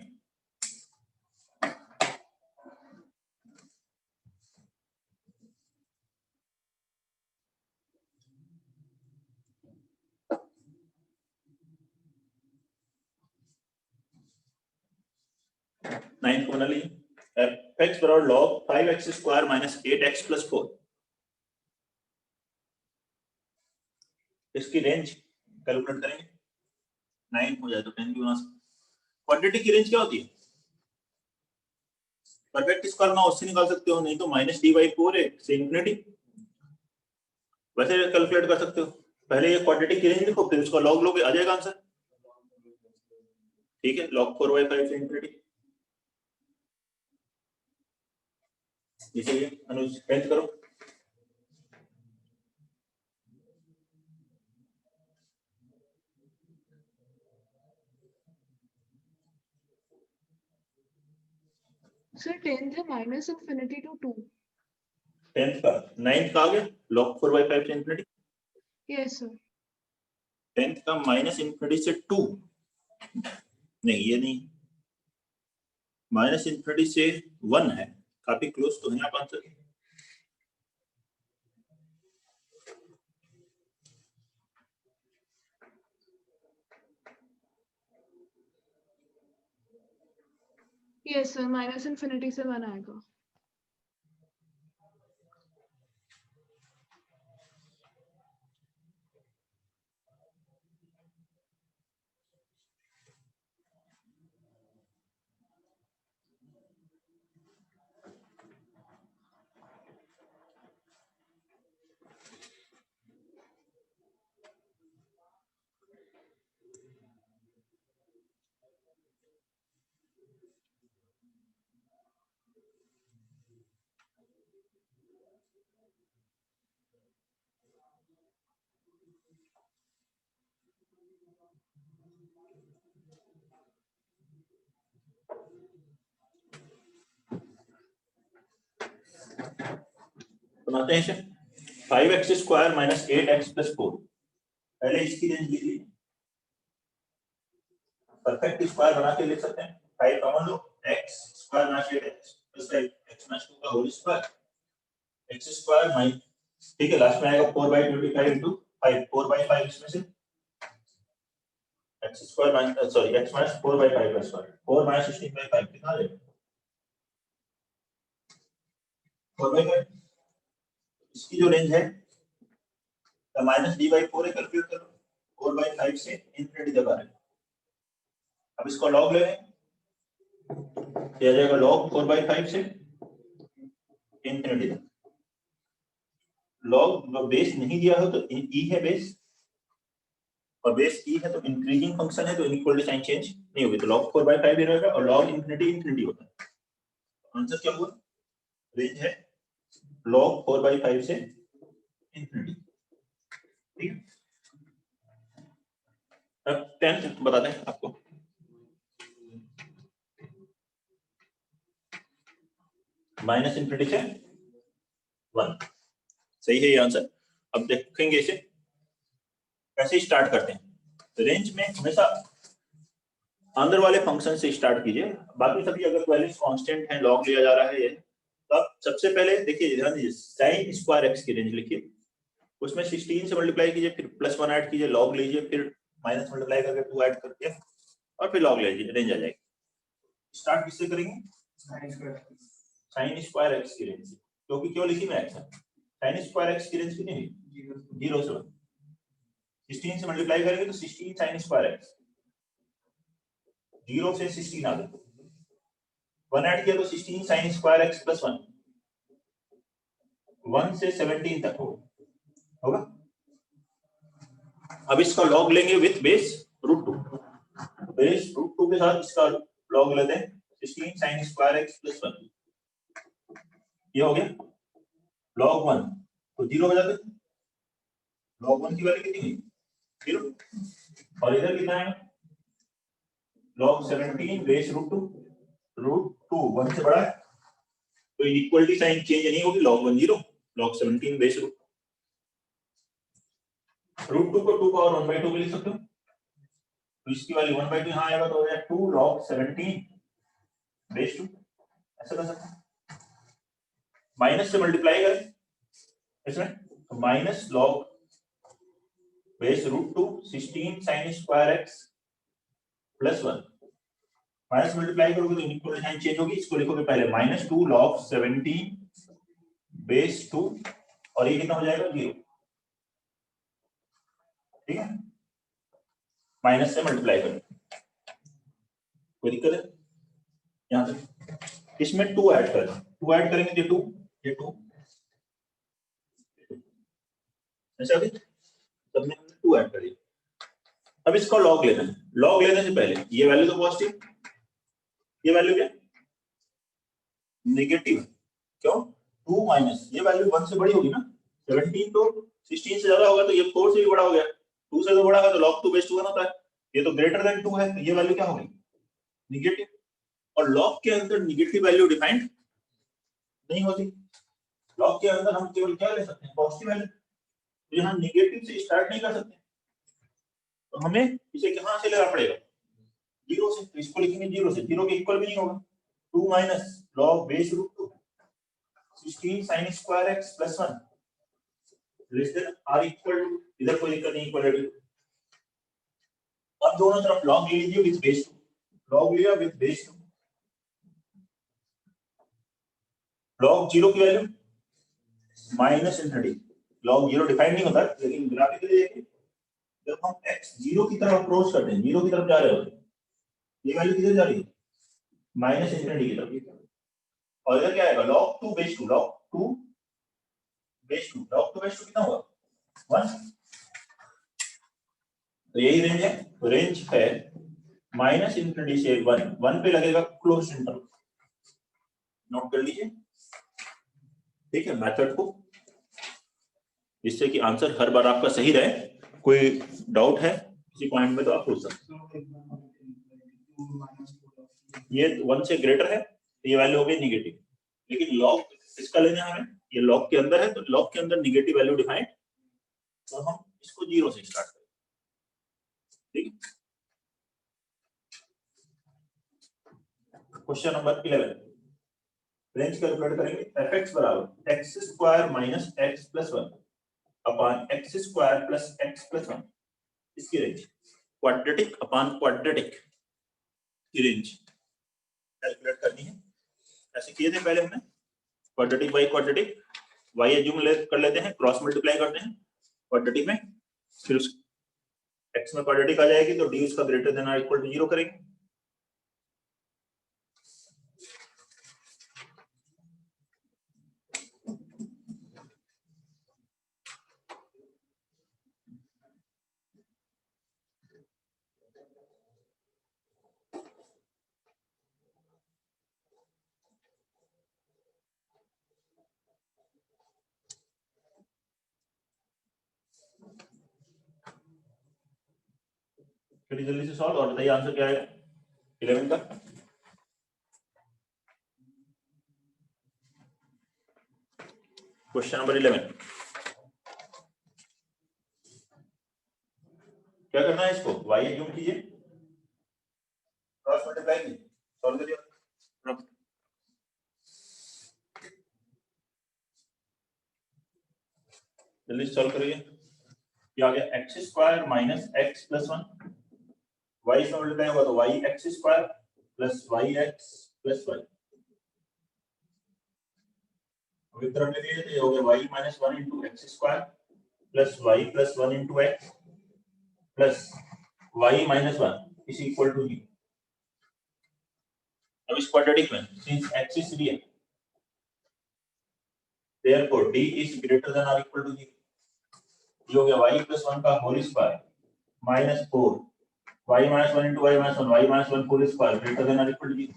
Speaker 1: नाइन को बना लीजिए। x बराबर log 5x square minus 8x plus 4, इसकी रेंज कैलकुलेट करेंगे। 9 हो जाए तो 10 की बना सकते। क्वांटिटी की रेंज क्या होती है? परफेक्ट स्क्वायर ना उससे निकाल सकते हो, नहीं तो -d/4 है से इंफिनिटी, वैसे कैलकुलेट कर सकते हो। पहले ये क्वांटिटी की रेंज लिखो, फिर उसका लॉग लोगे, आ जाएगा आंसर। ठीक है, log 4/5 से इंफिनिटी। इसीलिए अनुज टेंथ करो।
Speaker 3: Sir, 10 है minus infinity to 2.
Speaker 1: 10th का 9th का आ गया log 4/5 से इंफिनिटी।
Speaker 3: Yes, sir.
Speaker 1: 10th का माइनस इंफिनिटी से 2, नहीं ये नहीं, माइनस इंफिनिटी से 1 है, काफी क्लोज तो है आप answer.
Speaker 3: Yes, sir. Minus infinity से 1 आएगा.
Speaker 1: बनाते हैं इसे। 5x square minus 8x plus 4, पहले इसकी रेंज लीजिए। परफेक्ट स्क्वायर बना के लिख सकते हैं, 5 कॉमन लो, x square minus 8x plus 5 x minus 2 का whole square, x square minus, ठीक है, लास्ट में आएगा 4/25 इनटू 5, 4/5 इसमें से x square minus sorry x minus 4/5 का स्क्वायर, 4 माइनस 16/5 कितना आ जाएगा 4/5। इसकी जो रेंज है माइनस d/4 है, कैलकुलेट करो, 4/5 से इंफिनिटी तक आ रहा है। अब इसको लॉग ले लें, ये आ जाएगा log 4/5 से इंफिनिटी तक। लॉग बेस नहीं दिया हो तो e है बेस, और बेस e है तो इंक्रीजिंग फंक्शन है तो इनइक्वालिटी साइन चेंज नहीं होगी, तो log 4/5 ही रहेगा, और log इंफिनिटी इंफिनिटी होता है। आंसर क्या हुआ? रेंज है log 4/5 से इंफिनिटी। ठीक है, अब 10th बताते हैं आपको। माइनस इंफिनिटी से 1, सही है ये आंसर। अब देखेंगे इसे कैसे स्टार्ट करते हैं। रेंज में हमेशा अंदर वाले फंक्शन से स्टार्ट कीजिए, बाकी सभी अगर वैल्यूज कांस्टेंट हैं, लॉग लिया जा रहा है ये, तो आप सबसे पहले देखिए ध्यान दीजिए, साइन स्क्वायर एक्स की रेंज लिखिए, उसमें 16 से मल्टीप्लाई कीजिए, फिर +1 ऐड कीजिए, लॉग लीजिए, फिर माइनस मल्टीप्लाई करके 2 ऐड करके और फिर लॉग लीजिए, रेंज आ जाएगी। स्टार्ट किससे करेंगे? साइन स्क्वायर एक्स की रेंज से, क्योंकि क्यों लिखी मैं एक्स है, साइन स्क्वायर एक्स की रेंज कितनी हुई? 0 से 1। 16 से मल्टीप्लाई करेंगे तो 16 साइन स्क्वायर एक्स, 0 से 16 आ गया, 1 ऐड किया तो 16 साइन स्क्वायर एक्स प्लस 1, 1 से 17 तक होगा। अब इसका लॉग लेंगे विथ बेस √2, बेस √2 के साथ इसका लॉग लेते हैं, 16 साइन स्क्वायर एक्स प्लस 1, ये हो गया log 1, तो 0 हो जाता है, log 1 की वैल्यू कितनी हुई? 0, और इधर कितना है? log 17 बेस √2, √2 1 से बड़ा है, तो इक्वलिटी साइन चेंज नहीं होगी, log 1 0, log 17 बेस √2 को 2 पावर 1/2 पे लिख सकते हो, तो इसकी वैल्यू 1/2 यहाँ आएगा, तो हो जाएगा 2 log 17 बेस 2, ऐसा कर सकते हैं। माइनस से मल्टीप्लाई करें इसमें, तो minus log base √2 16 sine square x plus 1, minus multiply करोगे तो इक्वल साइन चेंज होगी, इसको लिखोगे पहले -2 log 17 बेस 2, और ये कितना हो जाएगा? 0, ठीक है, माइनस से मल्टीप्लाई करें, कोई दिक्कत है? यहां से इसमें 2 ऐड करें, 2 ऐड करेंगे तो 2, ये 2 ऐसा भी, तब में 2 ऐड करिए। अब इसका लॉग लेना है, लॉग लेने से पहले ये वैल्यू तो पॉजिटिव, ये वैल्यू क्या? नेगेटिव, क्यों? 2 माइनस ये वैल्यू 1 से बड़ी होगी ना, 17 तो 16 से ज्यादा होगा, तो ये 4 से भी बड़ा हो गया, 2 से तो बड़ा है तो log 2 बेस 2 होता है, ये तो ग्रेटर देन 2 है, तो ये वैल्यू क्या होगी? नेगेटिव, और log के अंदर नेगेटिव वैल्यू डिफाइंड नहीं होती, log के अंदर हम केवल क्या ले सकते हैं? पॉजिटिव वैल्यू, तो यहाँ नेगेटिव से स्टार्ट नहीं कर सकते, तो हमें इसे कहां से लेना पड़ेगा? 0 से, तो इसको लिखेंगे 0 से, 0 के इक्वल भी नहीं होगा, 2 minus log base √2 16 sin square x plus 1 less than r equal to, इधर कोई दिक्कत नहीं, इक्वल टू, अब दोनों तरफ log ले लीजिए विद बेस 2, log लिया विद बेस 2, log 0 की वैल्यू -∞, log 0 डिफाइन नहीं होता, लेकिन ग्राफिकली देखिए जब हम x 0 की तरफ अप्रोच करते हैं, 0 की तरफ जा रहे होते हैं, ये वैल्यू किधर जा रही है? -∞ की तरफ, और इधर क्या आएगा? log 2 base 2, log 2 base 2, log 2 base 2 कितना होगा? 1, तो यही रेंज है, तो रेंज है -∞ से 1 पे लगेगा क्लोज इंटरवल, नोट कर लीजिए, ठीक है, मेथड को, जिससे कि आंसर हर बार आपका सही रहे। कोई डाउट है किसी पॉइंट में तो आप पूछ सकते हैं। ये 1 से ग्रेटर है तो ये वैल्यू हो गई नेगेटिव, लेकिन लॉग इसका लेना है हमें, ये लॉग के अंदर है, तो लॉग के अंदर नेगेटिव वैल्यू डिफाइंड, तो हम इसको 0 से स्टार्ट करें, ठीक है। क्वेश्चन नंबर 11, रेंज कैलकुलेट करेंगे, fx बराबर x² minus x plus 1 upon x² plus x plus 1, इसकी रेंज क्वाड्रेटिक अपॉन क्वाड्रेटिक की रेंज कैलकुलेट करनी है। ऐसे किए थे पहले हमने, quadratic by quadratic, y assume कर लेते हैं, क्रॉस मल्टीप्लाई करते हैं क्वाड्रेटिक में, फिर उस x में क्वाड्रेटिक आ जाएगी तो d उसका ग्रेटर देन और इक्वल टू 0 करेंगे। फिर जल्दी से सॉल्व और बताइए आंसर क्या है 11 का। क्वेश्चन नंबर 11, क्या करना है, इसको y एज्यूम कीजिए, क्रॉस मल्टीप्लाई कीजिए, सॉल्व करिए, जल्दी सॉल्व करिए। ये आ गया x square minus x plus 1, y से मल्टीप्लाई होगा तो y x square plus y x plus y, अभी तरफ ले लिए तो ये हो गया y minus 1 into x square plus y plus 1 into x plus y minus 1 is equal to 0। अब इस क्वाड्रेटिक में since x is real therefore d is greater than or equal to 0, ये हो गया y plus 1 का whole square minus 4 y minus 1 into y minus 1 y minus 1 whole square greater than or equal to 0,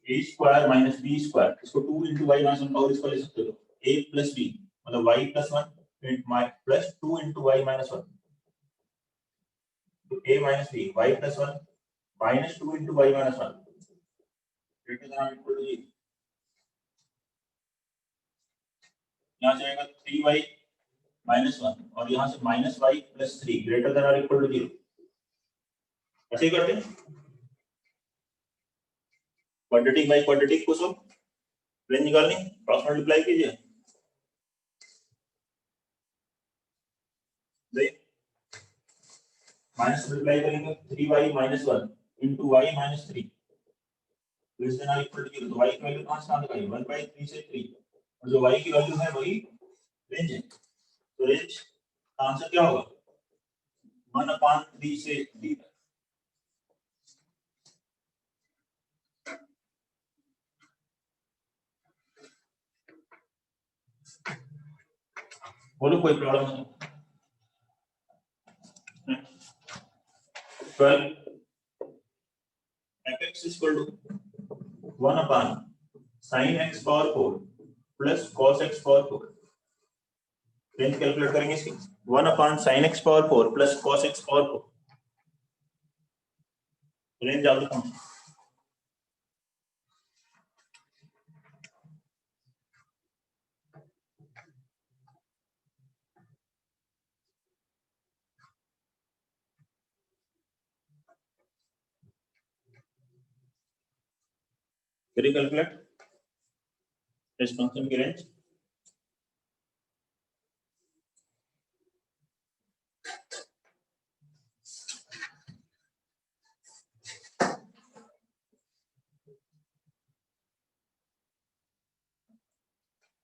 Speaker 1: a square minus b square, इसको 2 into y minus 1 का whole square ले सकते हो, a plus b मतलब y plus 1 plus 2 into y minus 1 तो a minus b y plus 1 minus 2 into y minus 1 greater than or equal to 0, यहाँ से आएगा 3y minus 1 और यहाँ से minus y plus 3 greater than or equal to 0, ऐसे ही करते हैं क्वाड्रेटिक बाय क्वाड्रेटिक को सब रेंज निकालनी, क्रॉस मल्टीप्लाई कीजिए, माइनस मल्टीप्लाई करेंगे 3y minus 1 into y minus 3 less than और इक्वल टू 0, तो y की वैल्यू कहां से कहां तक आई 1/3 से 3 और जो y की वैल्यू है वही रेंज है, तो रेंज का आंसर क्या होगा 1/3 से 3 तक। बोलो कोई प्रॉब्लम है? 12 fx is equal to 1 upon sin x power 4 plus cos x power 4, range calculate करेंगे इसकी 1 upon sin x power 4 plus cos x power 4, range आप बताओ करिए कैलकुलेट इस फंक्शन की रेंज,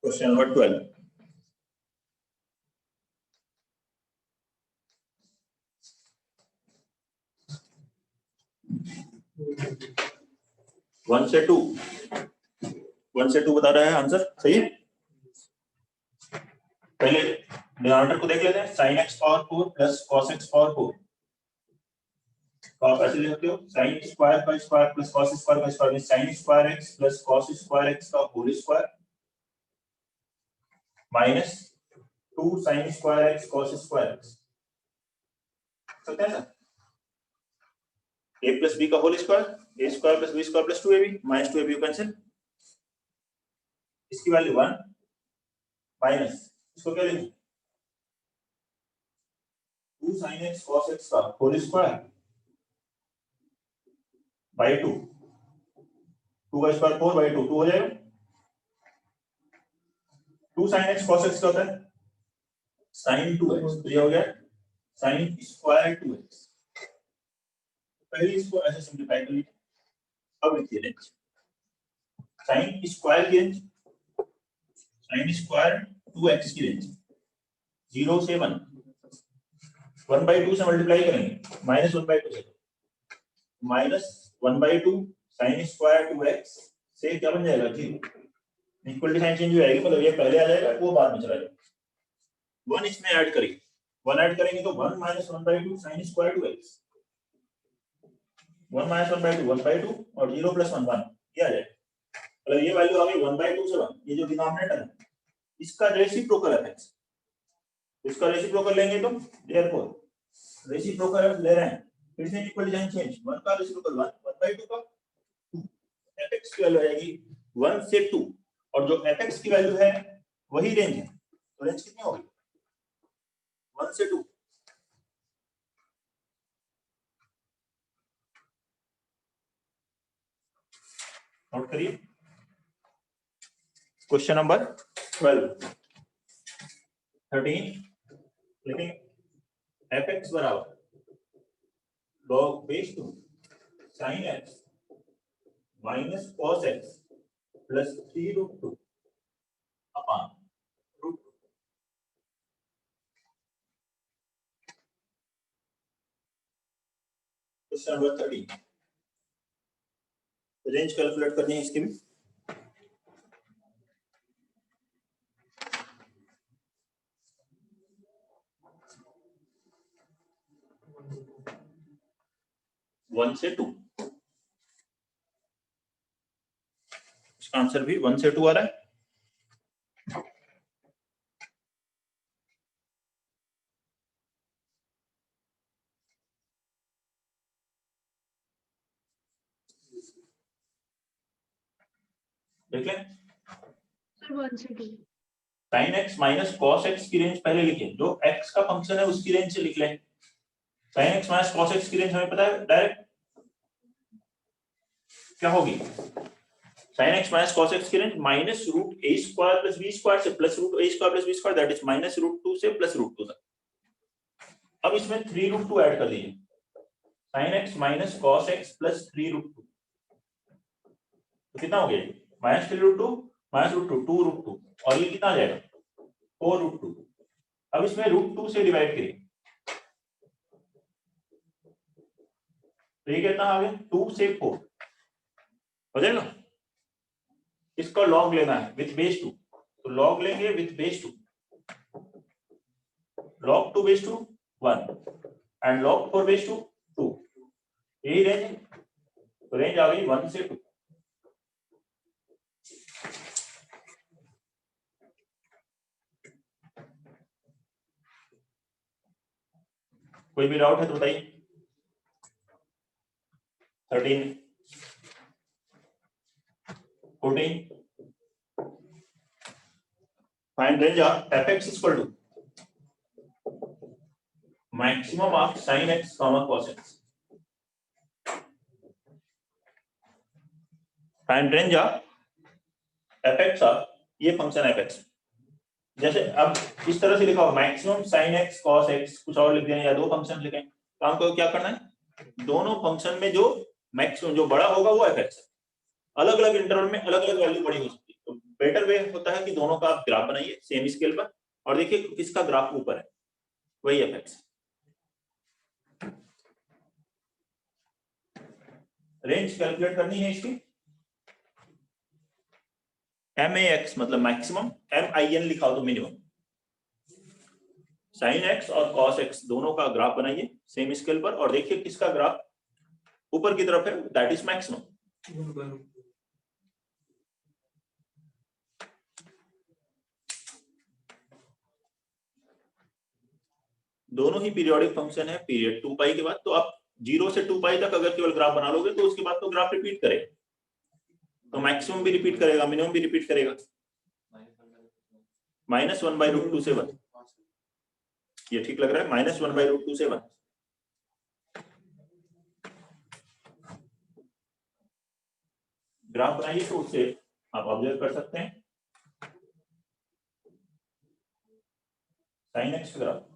Speaker 1: क्वेश्चन नंबर 12 1 से 2 बता रहा है आंसर, सही है। पहले डिनोमिनेटर को देख लेते हैं, sin x power 4 plus cos x power 4, तो आप ऐसे लिखते हो sin स्क्वायर का स्क्वायर प्लस cos स्क्वायर का square, sin square x plus cos square x का whole square minus 2 sin square x cos square x, सकते हैं ना, a प्लस b का whole square, a square plus b square plus 2ab minus 2ab cancel, इसकी value 1 minus इसको क्या लिखें 2 sin x cos x का होल स्क्वायर बाय 2, 2 का स्क्वायर 4 बाय 2 हो जाएगा, 2 sin x cos x का होता है sin 2x, तो ये हो गया sin स्क्वायर 2x, पहले इसको ऐसे सिंपलीफाई कर लीजिए, अब लिखिए रेंज sin स्क्वायर की रेंज, sin स्क्वायर 2x की रेंज 0 से 1, 1/2 से मल्टीप्लाई करेंगे माइनस 1/2 से, माइनस 1/2 sin स्क्वायर 2x से क्या बन जाएगा 0, इक्वल टू साइन चेंज हो जाएगी, मतलब ये पहले आ जाएगा वो बाद में चला जाएगा, 1 इसमें ऐड करिए, 1 ऐड करेंगे तो 1 minus 1/2 sin square 2x, 1 minus 1/2 1/2 और 0 प्लस 1 1, ये आ जाएगा, मतलब ये वैल्यू आ गई 1/2 से 1, ये जो डिनोमिनेटर है इसका रेसिप्रोकल है, इसका रेसिप्रोकल लेंगे तो देयरफॉर रेसिप्रोकल ले रहे हैं, फिर से इक्वल टू साइन चेंज, 1 का रेसिप्रोकल 1, 1/2 का 2, fx की वैल्यू आएगी 1 से 2 और जो fx की वैल्यू है वही रेंज है, तो रेंज कितनी होगी 1 से 2, नोट करिए क्वेश्चन नंबर 12 13 लिखेंगे fx बराबर log base 2 sin x minus cos x plus 3√2 upon root. Question number 13 range calculate करनी है इसकी भी। वन से 2, इसका आंसर भी 1 से 2 आ रहा है। देख लें
Speaker 3: सर 1 से 2।
Speaker 1: sin x minus cos x की रेंज पहले लिखे, जो x का फंक्शन है उसकी रेंज से लिख लें। sin x minus cos x की रेंज हमें पता है डायरेक्ट क्या होगी। sin x minus cos x की range minus root a square plus b square से plus root a square plus b square, that is minus root 2 से plus root 2 तक। अब इसमें 3√2 ऐड कर दीजिए। sin x minus cos x plus 3√2 तो कितना हो गया, माइनस 3√2 माइनस रूट 2 2√2 और ये कितना आ जाएगा 4√2। अब इसमें रूट 2 से डिवाइड करिए तो ये कितना आ गया 2 से 4 हो जाएगा। इसका लॉग लेना है विथ बेस 2, तो लॉग लेंगे with base 2, log 2 base 2 1 and log 4 base 2 2, यही रेंज, तो रेंज आ गई 1 से 2। कोई भी डाउट है तो बताइए। 13 14 find range of fx equal to maximum of sin x cos x। Find range of fx of ये फंक्शन fx, जैसे अब इस तरह से लिखा हो maximum sin x cos x, कुछ और लिख दें या दो फंक्शन लिखें, तो हमको क्या करना है, दोनों फंक्शन में जो मैक्सिमम जो बड़ा होगा वो fx है, अलग अलग इंटरवल में अलग अलग वैल्यू बड़ी हो सकती है। तो बेटर वे होता है कि दोनों का आप ग्राफ बनाइए सेम स्केल पर और देखिए किसका ग्राफ ऊपर है, वही fx। रेंज कैलकुलेट करनी है इसकी, max मतलब मैक्सिमम, min लिखा हो तो मिनिमम। sin x और cos x दोनों का ग्राफ बनाइए सेम स्केल पर और देखिए किसका ग्राफ ऊपर की तरफ है, दैट इज मैक्सिमम। दोनों ही पीरियोडिक फंक्शन है पीरियड 2 पाई के बाद, तो आप 0 से 2 पाई तक अगर केवल ग्राफ बना लोगे तो उसके बाद तो ग्राफ रिपीट करेगा, तो मैक्सिमम भी रिपीट करेगा मिनिमम भी रिपीट करेगा। -1/√2 से 1, ये ठीक लग रहा है, -1/√2 से 1। ग्राफ बनाइए तो उससे आप ऑब्जर्व कर सकते हैं sin x ग्राफ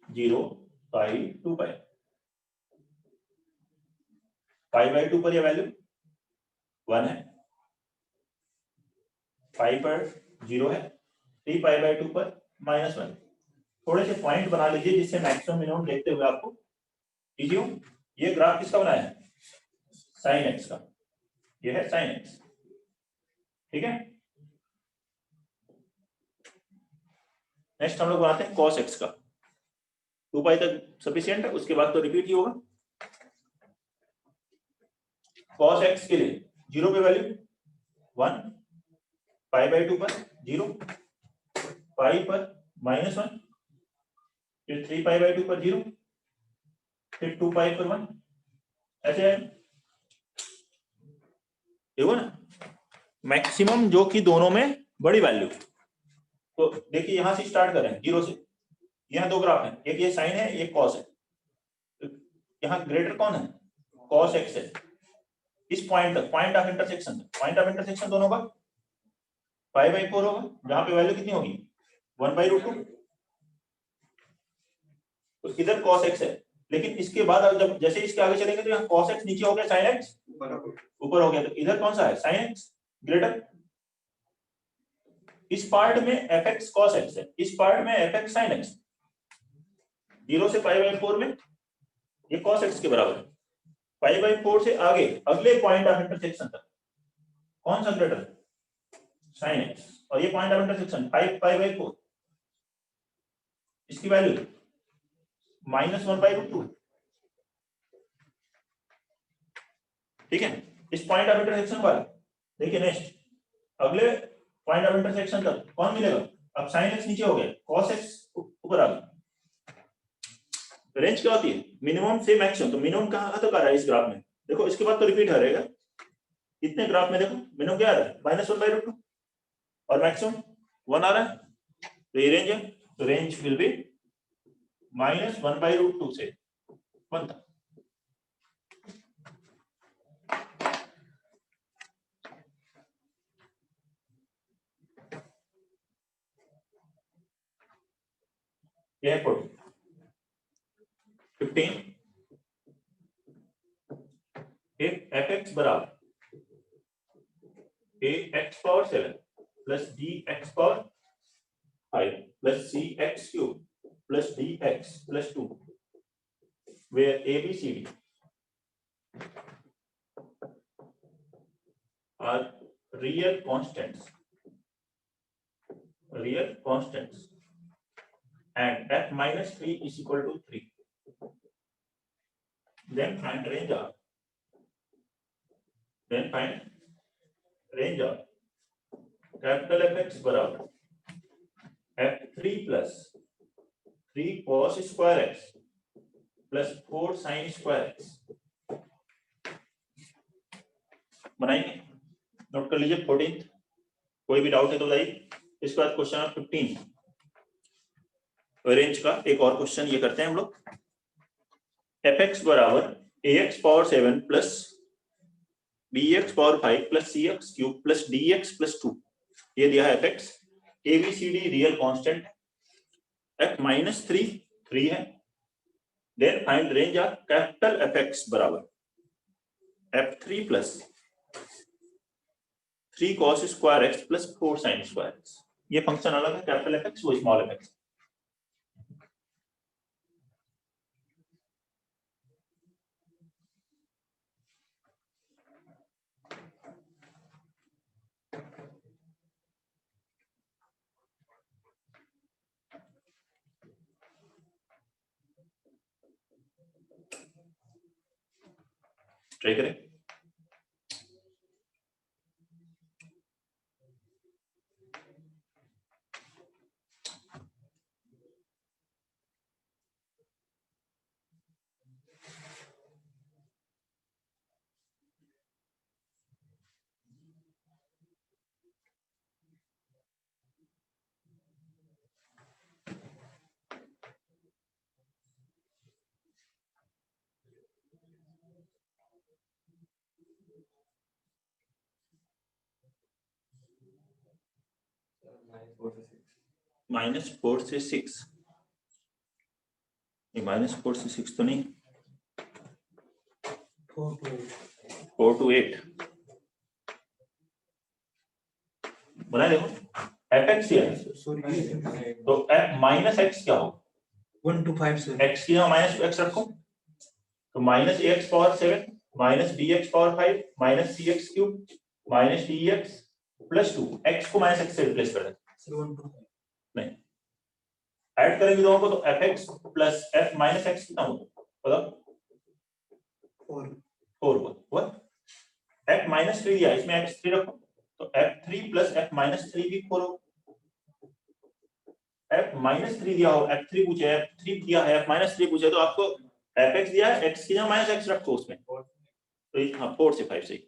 Speaker 1: 0 पाई 2 पाई, π/2 पर यह वैल्यू 1 है, पाई पर 0 है, 3π/2 पर -1। थोड़े से पॉइंट बना लीजिए जिससे मैक्सिमम मिनिमम देखते हुए आपको इजी हो। ये ग्राफ किसका बनाया है, sin x का, ये है sin x, ठीक है। नेक्स्ट हम लोग बनाते हैं cos x का, 2 पाई तक सफिशिएंट है, उसके बाद तो रिपीट ही होगा। cos x के लिए 0 पे वैल्यू 1, π/2 पर 0, पाई पर -1, फिर 3π/2 पर 0, फिर 2 पाई पर 1, ऐसे है देखो ना मैक्सिमम जो कि दोनों में बड़ी वैल्यू। तो देखिए यहां से स्टार्ट करें 0 से, यहाँ दो ग्राफ हैं, एक ये साइन है एक कॉस है, तो यहाँ ग्रेटर कौन है cos x है, इस पॉइंट तक, पॉइंट ऑफ इंटरसेक्शन दोनों का 5/4 होगा, जहां पे वैल्यू कितनी होगी 1/√2। तो इधर cos x है, लेकिन इसके बाद अब जब जैसे इसके आगे चलेंगे तो यहाँ cos x नीचे हो गया, sin x ऊपर हो गया, तो इधर कौन सा है sin x ग्रेटर। इस पार्ट में fx cos x है, इस पार्ट में fx sin x। 0 से π/4 में ये cos x के बराबर है, π/4 से आगे अगले पॉइंट ऑफ इंटरसेक्शन तक कौन सा ग्रेटर sin x, और ये पॉइंट ऑफ इंटरसेक्शन 5π/4, इसकी वैल्यू -1/√2। ठीक है, इस पॉइंट ऑफ इंटरसेक्शन पर देखिए नेक्स्ट अगले पॉइंट ऑफ इंटरसेक्शन तक कौन मिलेगा, अब sin x नीचे हो गया, cos x ऊपर आ गया। रेंज क्या होती है मिनिमम से मैक्सिमम, तो मिनिमम कहां तक आ रहा है इस ग्राफ में, देखो इसके बाद तो रिपीट हो रहेगा, इतने ग्राफ में देखो मिनिमम क्या आ रहा है -1/√2 और मैक्सिमम 1 आ रहा है, तो ये रेंज है, तो रेंज विल बी -1/√2 से 1 तक। ये है 15 if fx बराबर ax power 7 plus bx power 5 plus cx cube plus dx plus 2 where a b c d are real constants and f minus 3 is equal to 3, then find range of capital Fx बराबर f3 plus 3 cos square x plus 4 sin square x। बनाएंगे, note कर लीजिए 14th, कोई भी doubt है तो बताइए। इसके बाद क्वेश्चन 15 रेंज का एक और क्वेश्चन ये करते हैं हम लोग। fx बराबर ax power 7 plus bx power 5 plus cx cube plus dx plus 2, ये दिया है fx। abcd real constant, f minus 3 है, then find range of capital fx बराबर f3 plus 3 cos square x plus 4 sin square x। ये function अलग है, capital fx वो small fx। Try करें। -4 से 6, ये -4 से 6 तो नहीं, 4 to 8 बनाए। देखो fx क्या है, तो f माइनस x क्या हो
Speaker 2: 1 to 5 से
Speaker 1: x की जगह माइनस x रखो, तो minus ax power 7 minus bx power 5 minus cx cube minus dx plus 2, x को माइनस x से रिप्लेस कर दें, नहीं ऐड करेंगे दोनों को, तो fx plus f minus x कितना होगा बताओ 4 हुआ। f माइनस 3 दिया, इसमें x 3 रखो, तो f3 प्लस f माइनस 3 भी 4 हो। f माइनस 3 दिया हो, f3 पूछे, f3 दिया है, f माइनस 3 पूछे, तो आपको fx दिया है, x की जगह माइनस x रखो उसमें, तो हाँ 4 से 5 सही।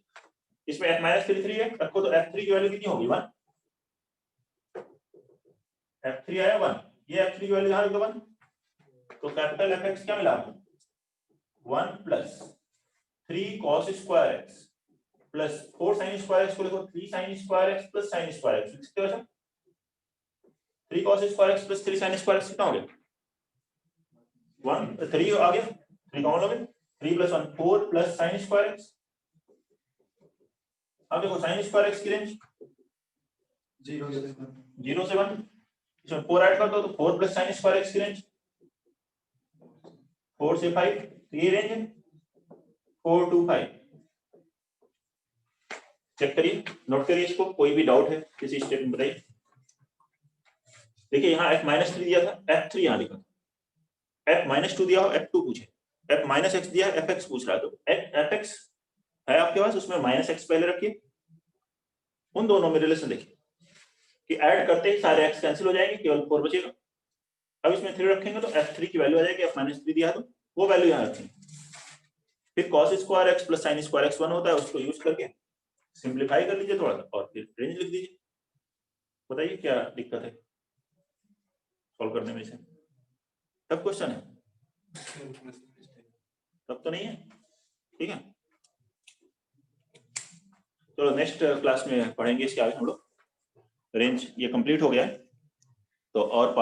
Speaker 1: इसमें f माइनस 3 है रखो, तो f3 की वैल्यू कितनी होगी 1, f3 आया 1, ये f3 की वैल्यू यहाँ रख दो 1, तो कैपिटल fx क्या मिला आपको 1 plus 3 cos square x plus 4 sin square x को लिखो 3 sin square x plus sin square x लिख सकते हो ऐसा। 3 cos square x plus 3 sin square x कितना हो गया 1 3 आ गया 3 कॉमन लोगे 3 + 1 4 प्लस sin स्क्वायर एक्स। अब देखो sin स्क्वायर एक्स की रेंज 0 से 1 इसमें 4 ऐड कर दो तो 4 प्लस sin स्क्वायर एक्स की रेंज 4 से 5 तो ये रेंज है 4 to 5। चेक करिए नोट करिए इसको, कोई भी डाउट है किसी स्टेप में बताइए। देखिए यहाँ f-3 दिया था f3 यहाँ लिखा f-2 दिया हो f2 पूछे f-x दिया है fx पूछ रहा है तो fx है आपके पास उसमें -x पहले रखिए। उन दोनों में रिलेशन देखिए कि ऐड करते ही सारे x कैंसिल हो जाएंगे केवल 4 बचेगा। अब इसमें 3 रखेंगे तो f3 की वैल्यू आ जाएगी f-3 दिया तो वो वैल्यू यहाँ रखेंगे। फिर cos square x plus sin square x 1 होता है उसको यूज करके सिंप्लीफाई कर लीजिए थोड़ा सा और फिर रेंज लिख दीजिए। बताइए क्या दिक्कत है सॉल्व करने में से? तब क्वेश्चन है तब तो नहीं है, ठीक है। चलो नेक्स्ट क्लास में पढ़ेंगे इसके आगे हम लोग। रेंज ये कंप्लीट हो गया है तो और